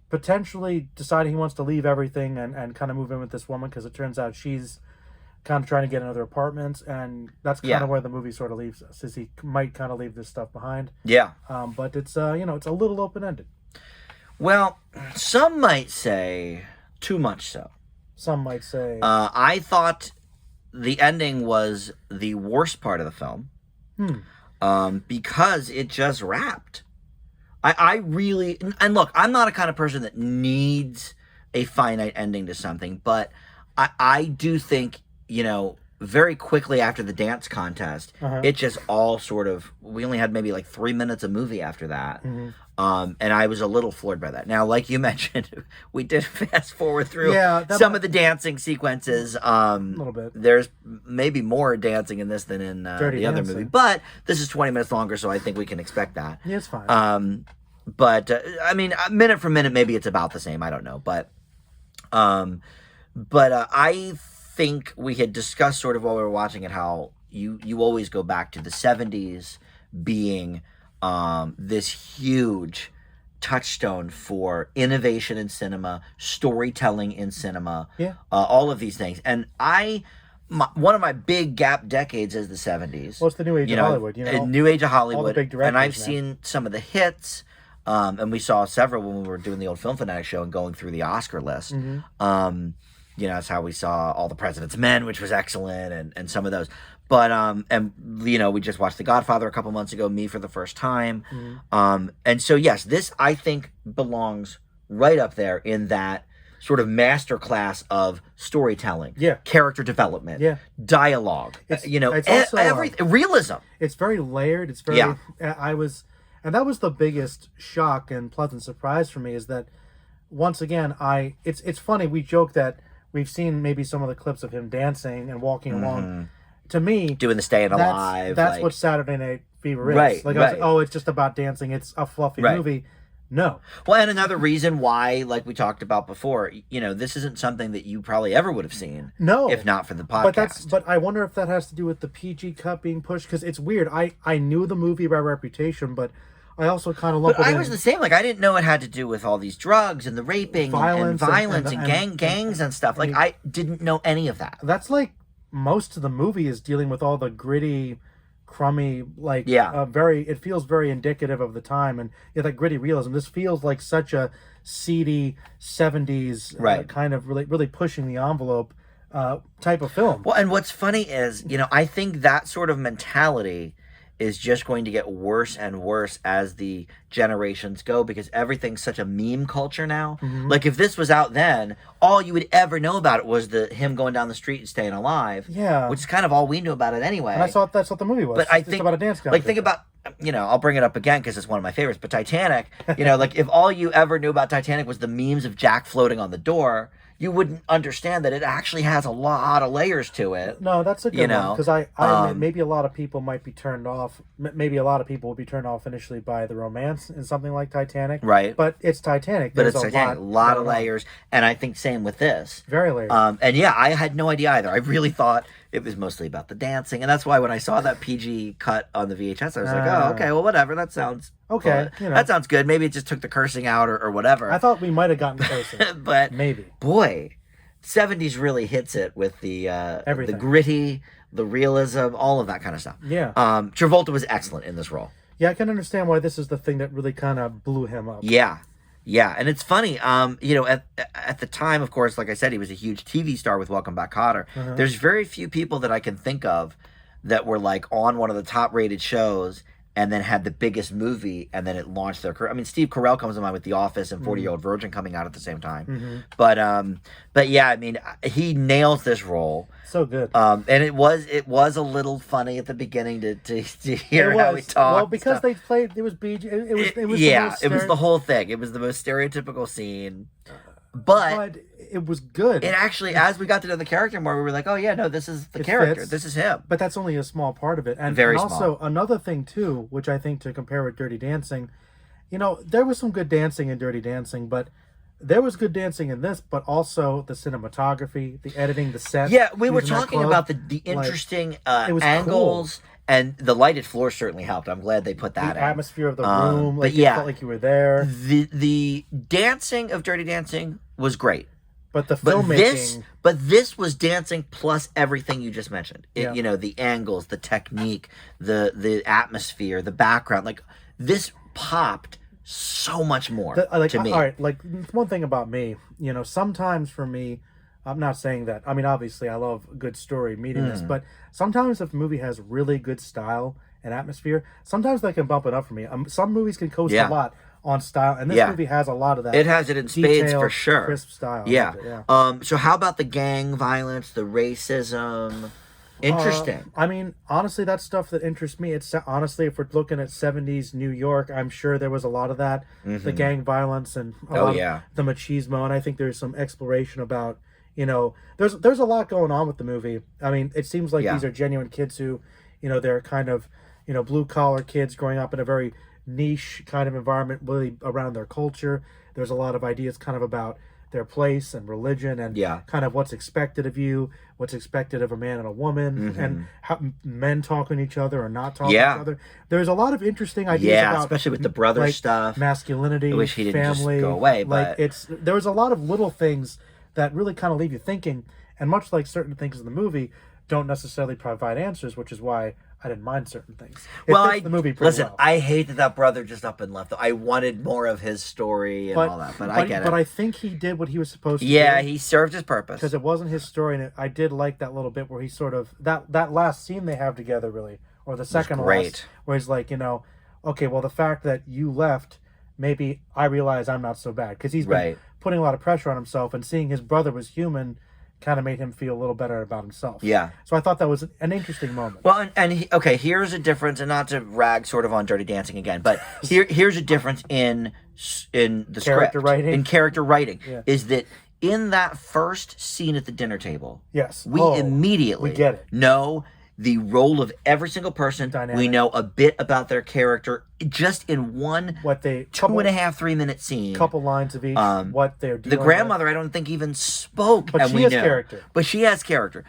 potentially deciding he wants to leave everything and kind of move in with this woman because it turns out she's kind of trying to get another apartment, and that's kind of where the movie sort of leaves us, is he might kind of leave this stuff behind. Yeah. But it's, it's a little open-ended. Well, some might say too much so. Some might say... I thought the ending was the worst part of the film because it just wrapped. I really... And look, I'm not a kind of person that needs a finite ending to something, but I do think, very quickly after the dance contest, it just all sort of... We only had maybe like 3 minutes of movie after that. And I was a little floored by that. Now, like you mentioned, we did fast forward through some of the dancing sequences. A little bit. There's maybe more dancing in this than in the other movie. But this is 20 minutes longer, so I think we can expect that. Yeah, it's fine. But, I mean, minute for minute, maybe it's about the same. I don't know. But I think we had discussed sort of while we were watching it how you always go back to the 70s being... this huge touchstone for innovation in cinema, storytelling in cinema, all of these things. And one of my big gap decades is the 70s. Well, it's the new age of Hollywood. New age of Hollywood. All the big directors, and I've seen some of the hits, and we saw several when we were doing the old Film Fanatic show and going through the Oscar list. That's how we saw All the President's Men, which was excellent, and some of those. But, we just watched The Godfather a couple months ago, me for the first time. And so, yes, this, I think, belongs right up there in that sort of masterclass of storytelling, character development, dialogue, it's also, everything, realism. It's very layered. It's very, and that was the biggest shock and pleasant surprise for me is that, once again, it's funny, we joke that we've seen maybe some of the clips of him dancing and walking along. To me, doing the Staying Alive. That's what Saturday Night Fever is. Right, I was like, it's just about dancing. It's a fluffy movie. No. Well, and another reason why, like we talked about before, this isn't something that you probably ever would have seen. No. If not for the podcast. But I wonder if that has to do with the PG cut being pushed, because it's weird. I knew the movie by reputation, but I also kind of lumped it in. I was the same. Like, I didn't know it had to do with all these drugs and the raping and violence and gangs and stuff. Like, I didn't know any of that. That's like most of the movie is dealing with all the gritty, crummy, it feels very indicative of the time, and that gritty realism. This feels like such a seedy 70s kind of really pushing the envelope type of film. Well, and what's funny is, I think that sort of mentality is just going to get worse and worse as the generations go, because everything's such a meme culture now. Like, if this was out then, all you would ever know about it was him going down the street and staying alive. Yeah. Which is kind of all we knew about it anyway. And I thought that's what the movie was. But I think, it's about a dance competition. Like, think about, I'll bring it up again because it's one of my favorites, but Titanic, like, if all you ever knew about Titanic was the memes of Jack floating on the door, you wouldn't understand that it actually has a lot of layers to it. No, that's a good one. Because I maybe a lot of people might be turned off. Maybe a lot of people would be turned off initially by the romance in something like Titanic. Right. But it's Titanic. But it's Titanic. A lot of layers. And I think same with this. Very layered. And yeah, I had no idea either. I really thought it was mostly about the dancing. And that's why when I saw that PG cut on the VHS, I was like, oh, okay, well, whatever. That sounds... Okay. That sounds good. Maybe it just took the cursing out or whatever. I thought we might have gotten cursing. But... Maybe. Boy... 70s really hits it with the gritty, the realism, all of that kind of stuff. Yeah. Travolta was excellent in this role. Yeah, I can understand why this is the thing that really kind of blew him up. Yeah. And it's funny, at the time, of course, like I said, he was a huge TV star with Welcome Back, Kotter. There's very few people that I can think of that were like on one of the top rated shows and then had the biggest movie and then it launched their career. I mean, Steve Carell comes to mind with The Office and 40-Year-Old Virgin coming out at the same time. But yeah, I mean, he nails this role. So good. And it was a little funny at the beginning to hear how he talked. Well, because they played, it was BG. It was yeah, it was the whole thing. It was the most stereotypical scene. But it was good. It actually, as we got to know the character more, we were like, oh yeah, no, this is the character. Fits. This is him. But that's only a small part of it. And, Very and also, small. another thing too, which I think to compare with Dirty Dancing, there was some good dancing in Dirty Dancing, but there was good dancing in this, but also the cinematography, the editing, the set. Yeah, we were talking about the interesting angles. Cool. And the lighted floor certainly helped. I'm glad they put that in. The atmosphere of the room, but you felt like you were there. The dancing of Dirty Dancing was great. But the filmmaking... But this was dancing plus everything you just mentioned. Yeah. The angles, the technique, the atmosphere, the background. Like, this popped so much more to me. All right, like, one thing about me, sometimes for me, I'm not saying that. I mean, obviously, I love a good story, meeting this, but sometimes if a movie has really good style and atmosphere, sometimes they can bump it up for me. Some movies can coast a lot on style, and this movie has a lot of that. It has it in spades for sure. Crisp style. Yeah. So how about the gang violence, the racism? Interesting. I mean, honestly, that's stuff that interests me. It's honestly, if we're looking at 70s New York, I'm sure there was a lot of that, the gang violence and a lot of the machismo, and I think there's some exploration about. There's a lot going on with the movie. I mean, it seems like these are genuine kids who, they're kind of, blue collar kids growing up in a very niche kind of environment, really around their culture. There's a lot of ideas kind of about their place and religion and kind of what's expected of you, what's expected of a man and a woman, and how men talking to each other or not talking to each other. There's a lot of interesting ideas about, especially with the brother stuff, masculinity, I wish he didn't family, just go away, but there was a lot of little things that really kind of leave you thinking, and much like certain things in the movie, don't necessarily provide answers, which is why I didn't mind certain things. The movie pretty well. I hate that brother just up and left. I wanted more of his story and all that, but I get it. But I think he did what he was supposed to do. Yeah, he served his purpose. Because it wasn't his story, and I did like that little bit where he sort of, that last scene they have together, really, or the second last, where he's like, okay, well, the fact that you left, maybe I realize I'm not so bad. Because he's been putting a lot of pressure on himself, and seeing his brother was human kind of made him feel a little better about himself. Yeah. So I thought that was an interesting moment. Well, okay, here's a difference, and not to rag sort of on Dirty Dancing again, but here's a difference in the script. In character writing. Is that in that first scene at the dinner table, we immediately get it. know the role of every single person. Dynamic. We know a bit about their character just in one 2.5, 3 minute scene. Couple lines of each. What they're doing. The grandmother, I don't think even spoke, but she has character. But she has character.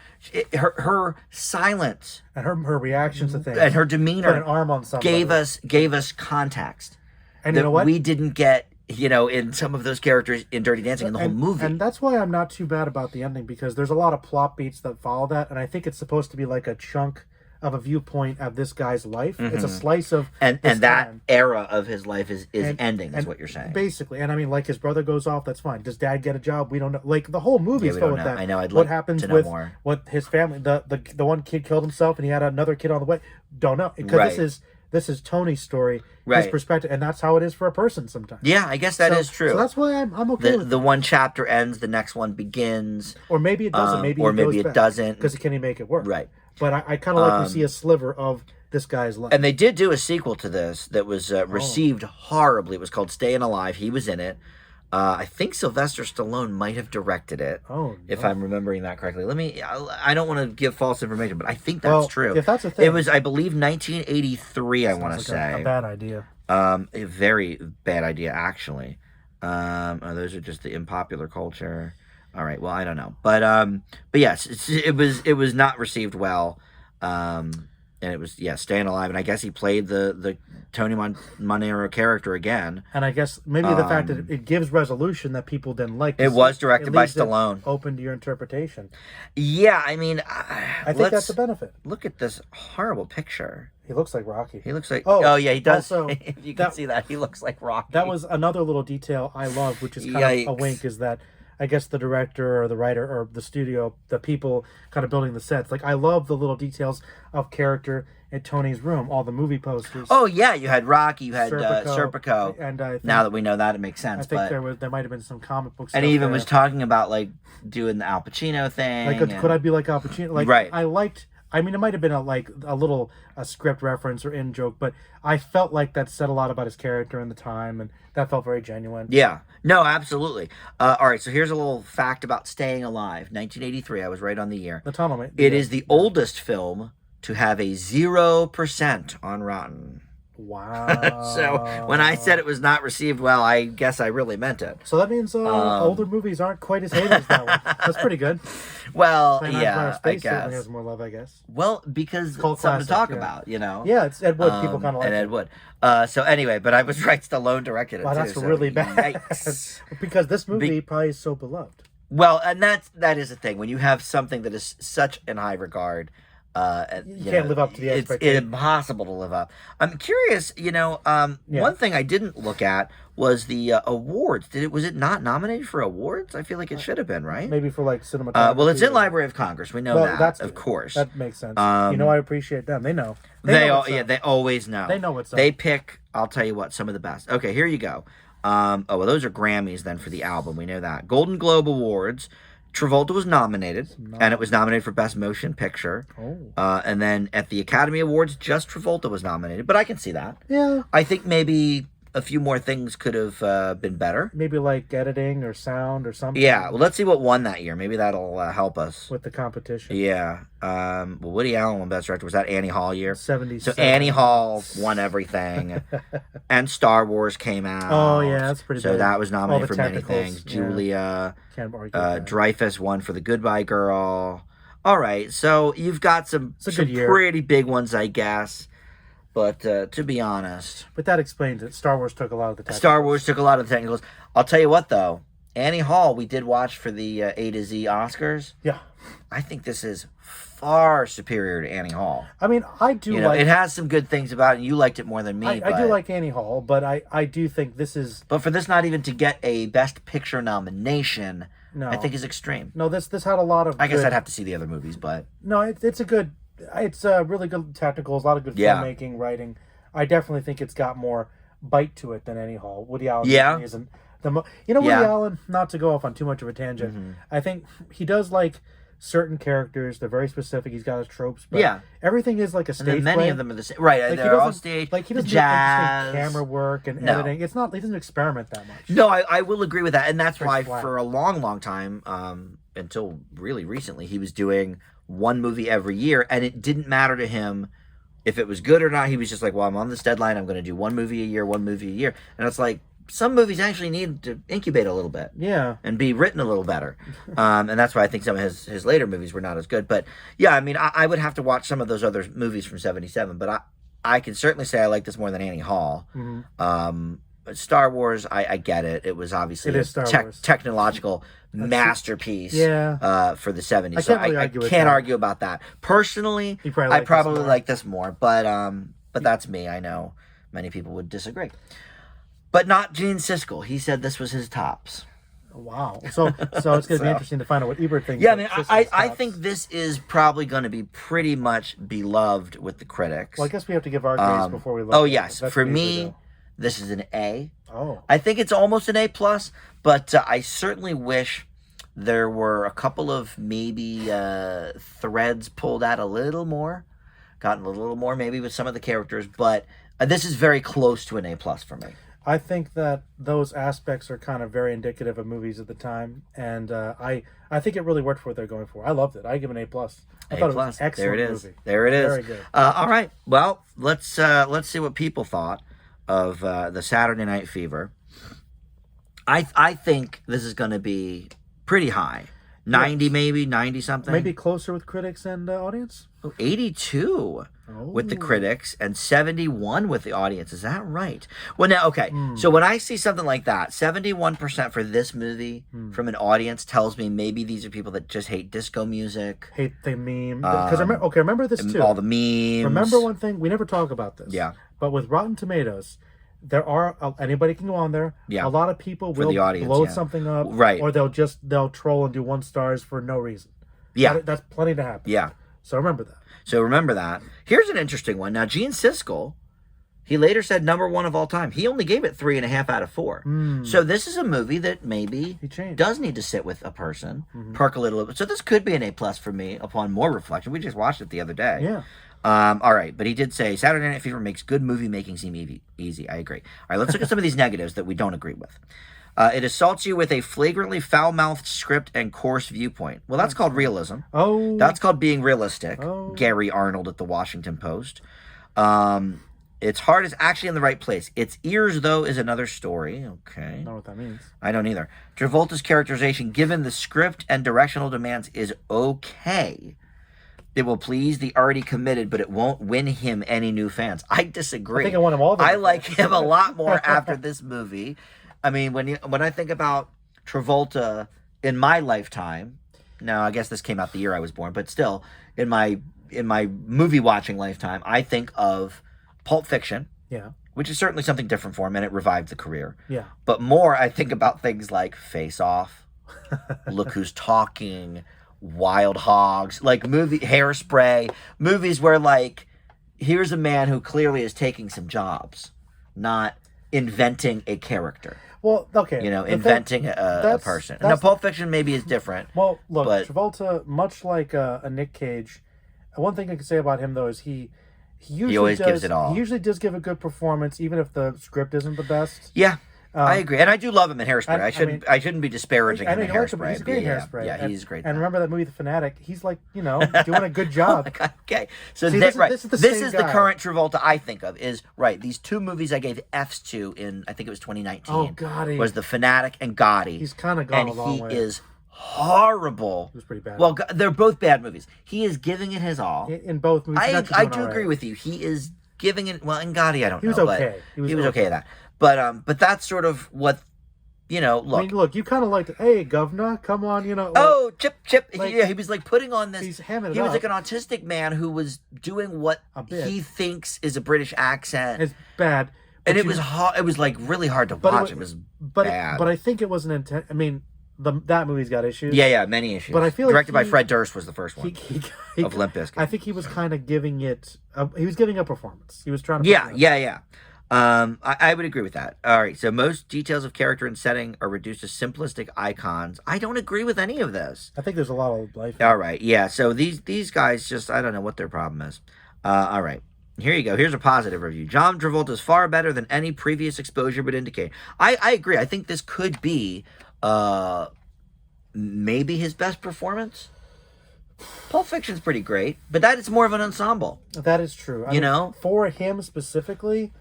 Her silence and her reactions to things and her demeanor put an arm on somebody. gave us context. And you know what? We didn't get. In some of those characters in Dirty Dancing in the whole movie. And that's why I'm not too bad about the ending, because there's a lot of plot beats that follow that, and I think it's supposed to be like a chunk of a viewpoint of this guy's life. It's a slice of and that era of his life is ending, is what you're saying. Basically. And I mean, like, his brother goes off, that's fine. Does dad get a job? We don't know. Like, the whole movie is filled with that. I know, I'd what like happens to know with more. What his family, the one kid killed himself and he had another kid on the way. Don't know. Because this is Tony's story, his perspective, and that's how it is for a person sometimes. Yeah, I guess that is true. So that's why I'm okay with it. The one chapter ends, the next one begins. Or maybe it doesn't. Maybe it doesn't. Because can he make it work? Right. But I kind of like to see a sliver of this guy's life. And they did do a sequel to this that was received horribly. It was called Staying Alive. He was in it. I think Sylvester Stallone might have directed it. If I'm remembering that correctly. I don't want to give false information, but I think that's true. If that's a thing. It was, I believe, 1983, I want to say. A bad idea. A very bad idea, actually. Those are just the unpopular culture. All right, well, I don't know. But yes, it was not received well. And it was, Staying Alive. And I guess he played the Tony Manero character again. And I guess maybe the fact that it gives resolution that people didn't like. It was directed by Stallone. Open to your interpretation. Yeah, I mean... I think that's the benefit. Look at this horrible picture. He looks like Rocky. He looks like... Oh yeah, he does. Also, you can see that. He looks like Rocky. That was another little detail I love, which is kind of a wink, is that... I guess the director or the writer or the studio, the people kind of building the sets. Like I love the little details of character in Tony's room, all the movie posters. Oh yeah, you had Rocky, you had Serpico, and I think, now that we know that, it makes sense. I think but there might have been some comic books. And he even was talking about like doing the Al Pacino thing. Like, could I be like Al Pacino? Like, right. I liked. I mean, it might have been a script reference or in joke, but I felt like that said a lot about his character and the time, and that felt very genuine. Yeah, no, absolutely. All right, so here's a little fact about Staying Alive. 1983, I was right on the year. The tunnel. It is the oldest film to have a 0% on Rotten. Wow. So when I said it was not received well, I guess I really meant it. So that means older movies aren't quite as hated as that one. That's pretty good. Well, yeah, I guess. Certainly has more love, I guess. Well, because it's something classic, to talk about, you know. Yeah, it's Ed Wood. People kind of like and Ed Wood. So anyway, but I was right. Stallone directed it. Wow, that's too, really bad. Yikes. Because this movie probably is so beloved. Well, and that is the thing. When you have something that is such in high regard, you can't live up to the expectation. It's impossible to live up. I'm curious, one thing I didn't look at was the awards. Was it not nominated for awards? I feel like it should have been, right? Maybe for like cinematography. Well, it's in Library of Congress. We know that, that's of course. That makes sense. I appreciate them. They know. They always know. They know what's up. They pick, I'll tell you what, some of the best. Okay, here you go. Those are Grammys then for the album. We know that. Golden Globe Awards. Travolta was nominated, and it was nominated for Best Motion Picture. Oh. And then at the Academy Awards, just Travolta was nominated, but I can see that. Yeah. I think maybe a few more things could have been better. Maybe like editing or sound or something. Yeah, well, let's see what won that year. Maybe that'll help us. With the competition. Yeah. Woody Allen won Best Director. Was that Annie Hall year? 77. So Annie Hall won everything. And Star Wars came out. Oh, yeah, that's pretty So big. that was nominated for many things. Yeah. Julia. Can't argue with that. Dreyfus won for The Goodbye Girl. All right, so you've got some pretty big ones, I guess. But to be honest... But that explains it. Star Wars took a lot of the technicals. Star Wars took a lot of the technicals. I'll tell you what, though. Annie Hall, we did watch for the A to Z Oscars. Yeah. I think this is far superior to Annie Hall. I mean, I do like... It has some good things about it, and you liked it more than me. I do like Annie Hall, but I do think this is... But for this not even to get a Best Picture nomination, no. I think is extreme. No, this had a lot of... I guess I'd have to see the other movies, but... No, it's a good... It's really good technicals, a lot of good filmmaking, writing. I definitely think it's got more bite to it than Annie Hall. Woody Allen isn't... Woody Allen, not to go off on too much of a tangent, I think he does like certain characters. They're very specific. He's got his tropes, but everything is like a stage and then many play. of them are the same. Right, like they're all staged. Like he doesn't jazz. do camera work and editing. It's not. He doesn't experiment that much. No, I will agree with that, and that's why for a long time, until really recently, he was doing one movie every year, and it didn't matter to him if it was good or not. He was just like, well, I'm on this deadline. I'm going to do one movie a year, and it's like. Some movies actually need to incubate a little bit, and be written a little better, and that's why I think some of his later movies were not as good. But yeah, I mean, I would have to watch some of those other movies from '77, but I can certainly say I like this more than Annie Hall. Star Wars, I get it. It was obviously a technological masterpiece for the '70s. I can't argue about that. Personally, I probably like this more, but that's me. I know many people would disagree. But not Gene Siskel. He said this was his tops. Wow. So it's going to be interesting to find out what Ebert thinks. Yeah, I mean, I think this is probably going to be pretty much beloved with the critics. Well, I guess we have to give our grades before we look. Oh, yes. For me, this is an A. Oh. I think it's almost an A+, but I certainly wish there were a couple of maybe threads pulled out a little more, gotten a little more maybe with some of the characters, but this is very close to an A+ for me. I think that those aspects are kind of very indicative of movies at the time, and I think it really worked for what they're going for. I loved it. I give it an A+. I thought it was an excellent movie. There it is. Very good. All right. Well, let's see what people thought of the Saturday Night Fever. I think this is going to be pretty high. 90 maybe, 90 something. Maybe closer with critics and audience? 82 with the critics and 71 with the audience. Is that right? Well, now, okay. So when I see something like that, 71% for this movie from an audience tells me maybe these are people that just hate disco music. Hate the meme. Because remember this too. All the memes. Remember one thing? We never talk about this. Yeah. But with Rotten Tomatoes, there are anybody can go on there. Yeah. A lot of people For will the audience, blow yeah. something up, Right. or they'll troll and do 1 stars for no reason. Yeah. That's plenty to happen. Yeah. So remember that. So remember that. Here's an interesting one. Now, Gene Siskel, he later said #1 of all time. He only gave it 3.5 out of 4. So this is a movie that maybe does need to sit with a person, percolate a little bit. So this could be an A+ for me upon more reflection. We just watched it the other day. Yeah. All right, but he did say Saturday Night Fever makes good movie making seem easy. I agree. All right, let's look at some of these negatives that we don't agree with. It assaults you with a flagrantly foul-mouthed script and coarse viewpoint. Well, that's called realism. Oh. That's called being realistic. Oh. Gary Arnold at the Washington Post. Its heart is actually in the right place. Its ears, though, is another story. Okay. I don't know what that means. I don't either. Travolta's characterization, given the script and directional demands, is okay. It will please the already committed, but it won't win him any new fans. I disagree. I think I want him all. I like him a lot more after this movie. I mean, when I think about Travolta in my lifetime, now I guess this came out the year I was born, but still, in my movie watching lifetime, I think of Pulp Fiction. Yeah. Which is certainly something different for him, and it revived the career. Yeah. But more, I think about things like Face Off, Look Who's Talking, Wild Hogs, like Hairspray, movies where like, here's a man who clearly is taking some jobs, not inventing a character. Well, okay. Inventing a person. Now, Pulp Fiction maybe is different. Well, look, but Travolta, much like a Nick Cage, one thing I can say about him, though, is he usually always gives it all. He usually does give a good performance, even if the script isn't the best. Yeah. I agree, and I do love him in Hairspray. I shouldn't be disparaging him in Hairspray. He's great in Hairspray. Yeah, he's great. And remember that movie, The Fanatic? He's like, doing a good job. Okay, so See, this is the current Travolta I think of. Is right. These 2 movies I gave Fs to in I think it was 2019. Oh, Gotti was The Fanatic and Gotti. He's kind of gone a long way. And he is horrible. It was pretty bad. Well, they're both bad movies. He is giving it his all in both movies. I do agree with you. He is giving it. Well, in Gotti, I don't know. He was okay. He was okay at that. But that's sort of what. Look. I mean, look, you kind of like, hey, governor, come on, Oh, Chip. Like, he was like putting on this. He's hamming it He was up. like an autistic man who was doing what he thinks is a British accent. It's bad. And it was hard. It was like really hard to watch. It was bad. But I think it was an intent. I mean, that movie's got issues. Yeah, many issues. But I feel directed like by Fred Durst was the first one of Limp Bizkit. I think he was kind of giving it. He was giving a performance. He was trying to. Yeah. I would agree with that. All right, so most details of character and setting are reduced to simplistic icons. I don't agree with any of this. I think there's a lot of life. All right, yeah. So these guys just, I don't know what their problem is. All right, here you go. Here's a positive review. John Travolta is far better than any previous exposure would indicate. I agree. I think this could be maybe his best performance. Pulp Fiction's pretty great, but that is more of an ensemble. That is true. I mean, for him specifically.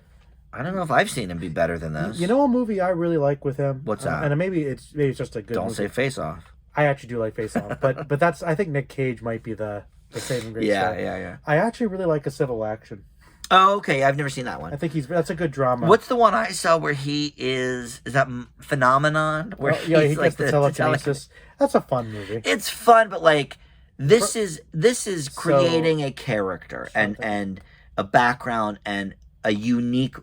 I don't know if I've seen him be better than this. You know a movie I really like with him? What's that? And maybe it's just a good Don't movie. say Face Off. I actually do like Face Off, but that's, I think Nick Cage might be the saving grace. Yeah. I actually really like A Civil Action. Oh, okay. I've never seen that one. I think that's a good drama. What's the one I saw where he is that Phenomenon? Where he he's gets the telekinesis. That's a fun movie. It's fun, but like this is creating a character and a background and a unique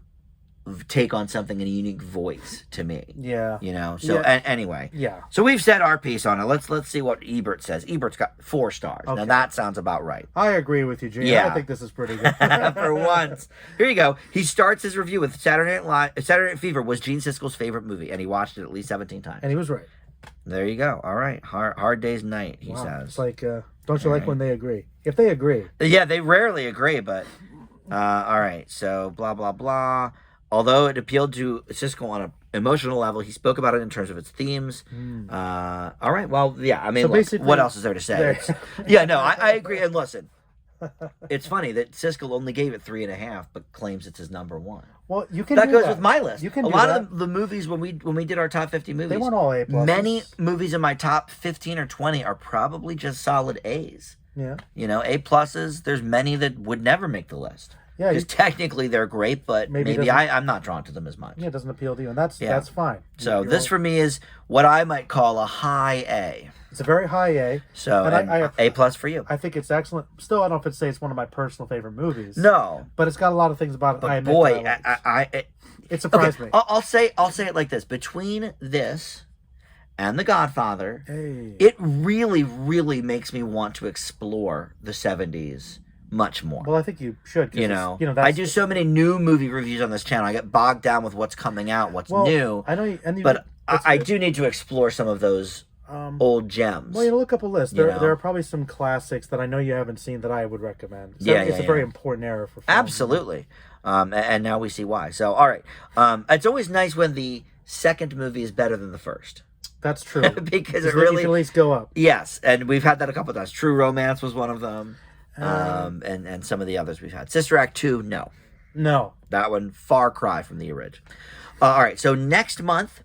take on something and a unique voice to me. Yeah. So anyway. Yeah. So we've said our piece on it. Let's see what Ebert says. Ebert's got 4 stars. Okay. Now that sounds about right. I agree with you, Gene. Yeah. I think this is pretty good. For once. Here you go. He starts his review with Saturday Night Fever was Gene Siskel's favorite movie, and he watched it at least 17 times. And he was right. There you go. All right. Hard day's night, he says. It's like, don't you like when they agree? If they agree. Yeah, they rarely agree, but all right. So blah, blah, blah. Although it appealed to Siskel on an emotional level, he spoke about it in terms of its themes. All right. Well, yeah. I mean, so look, what else is there to say? I agree. And listen, it's funny that Siskel only gave it 3.5, but claims it's his #1. Well, you can. That goes with my list. You can. A lot of the movies when we did our top 50 movies, they weren't all A+. Many movies in my top 15 or 20 are probably just solid A's. Yeah. A+. There's many that would never make the list. Yeah, Because technically they're great, but maybe I'm not drawn to them as much. Yeah, it doesn't appeal to you, and that's fine. So this for me is what I might call a high A. It's a very high A. So and A plus for you. I think it's excellent. Still, I don't know if I'd say it's one of my personal favorite movies. No, but it's got a lot of things about it. But boy, it surprised me. I'll say it like this: between this and The Godfather, hey. It really, really makes me want to explore the 70s much more. Well, I think you should. I do so many new movie reviews on this channel. I get bogged down with what's coming out, what's new. I know, but I do need to explore some of those old gems. Well, look up a list. There are probably some classics that I know you haven't seen that I would recommend. So it's a very important era for film. Absolutely. And now we see why. So, all right. It's always nice when the second movie is better than the first. That's true. Because it really... You can at least go up. Yes, and we've had that a couple of times. True Romance was one of them. And some of the others we've had. Sister Act 2, no. No. That one, far cry from the original. All right, so next month,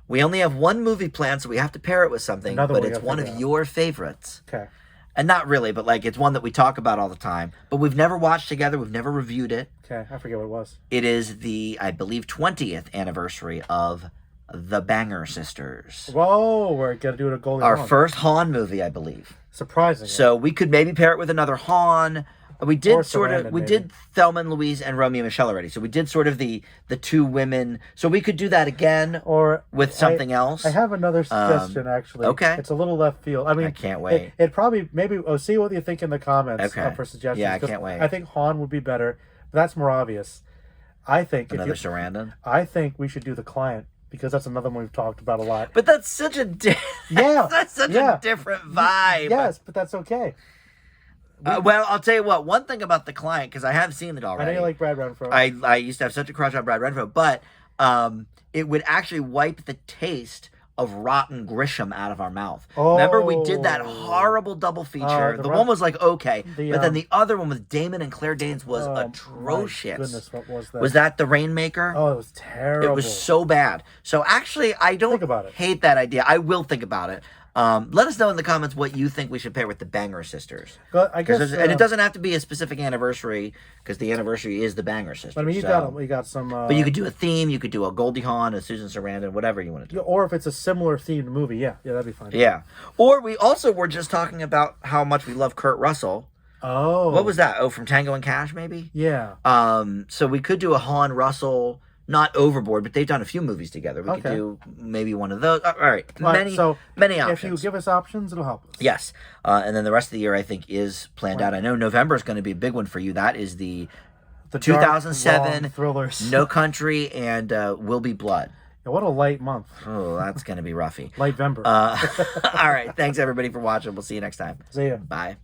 we only have one movie planned, so we have to pair it with something. But it's one of your favorites. Okay. And not really, but it's one that we talk about all the time. But we've never watched together. We've never reviewed it. Okay, I forget what it was. It is the, I believe, 20th anniversary of The Banger Sisters. Whoa, we're going to do it a Goldie Our Hawn. first Han movie, I believe. Surprising. So we could maybe pair it with another Han. We did Sarandon, did Thelma and Louise and Romeo and Michelle already. So we did sort of the two women. So we could do that again or with something else. I have another suggestion actually. Okay. It's a little left field. I mean, I can't wait. It probably see what you think in the comments for suggestions. Yeah, I can't wait. I think Han would be better, but that's more obvious. I think another Sarandon. I think we should do The Client. Because that's another one we've talked about a lot. But that's such a a different vibe. Yes, but that's okay. Well, I'll tell you what. One thing about The Client, because I have seen it already. I know you like Brad Renfro. I used to have such a crush on Brad Renfro, but it would actually wipe the taste of Rotten Grisham out of our mouth. Remember, we did that horrible double feature. The one was okay, but then the other one with Damon and Claire Danes was atrocious. My goodness, what was that? Was that The Rainmaker? Oh, it was terrible. It was so bad. So actually, I don't hate that idea. I will think about it. Let us know in the comments what you think we should pair with The Banger Sisters. But I guess, and it doesn't have to be a specific anniversary because the anniversary is The Banger Sisters. I mean, you got some. But you could do a theme. You could do a Goldie Hawn, a Susan Sarandon, whatever you want to do. Or if it's a similar themed movie, yeah, that'd be fine. Yeah. Or we also were just talking about how much we love Kurt Russell. Oh. What was that? Oh, from Tango and Cash, maybe. Yeah. So we could do a Han Russell. Not Overboard, but they've done a few movies together. We could do maybe one of those. All right. Many options. If you give us options, it'll help us. Yes. And then the rest of the year, I think, is planned out. I know November is going to be a big one for you. That is the 2007 thrillers. No Country and Will Be Blood. Yeah, what a light month. Oh, that's going to be roughy. Light Vember. All right. Thanks, everybody, for watching. We'll see you next time. See ya. Bye.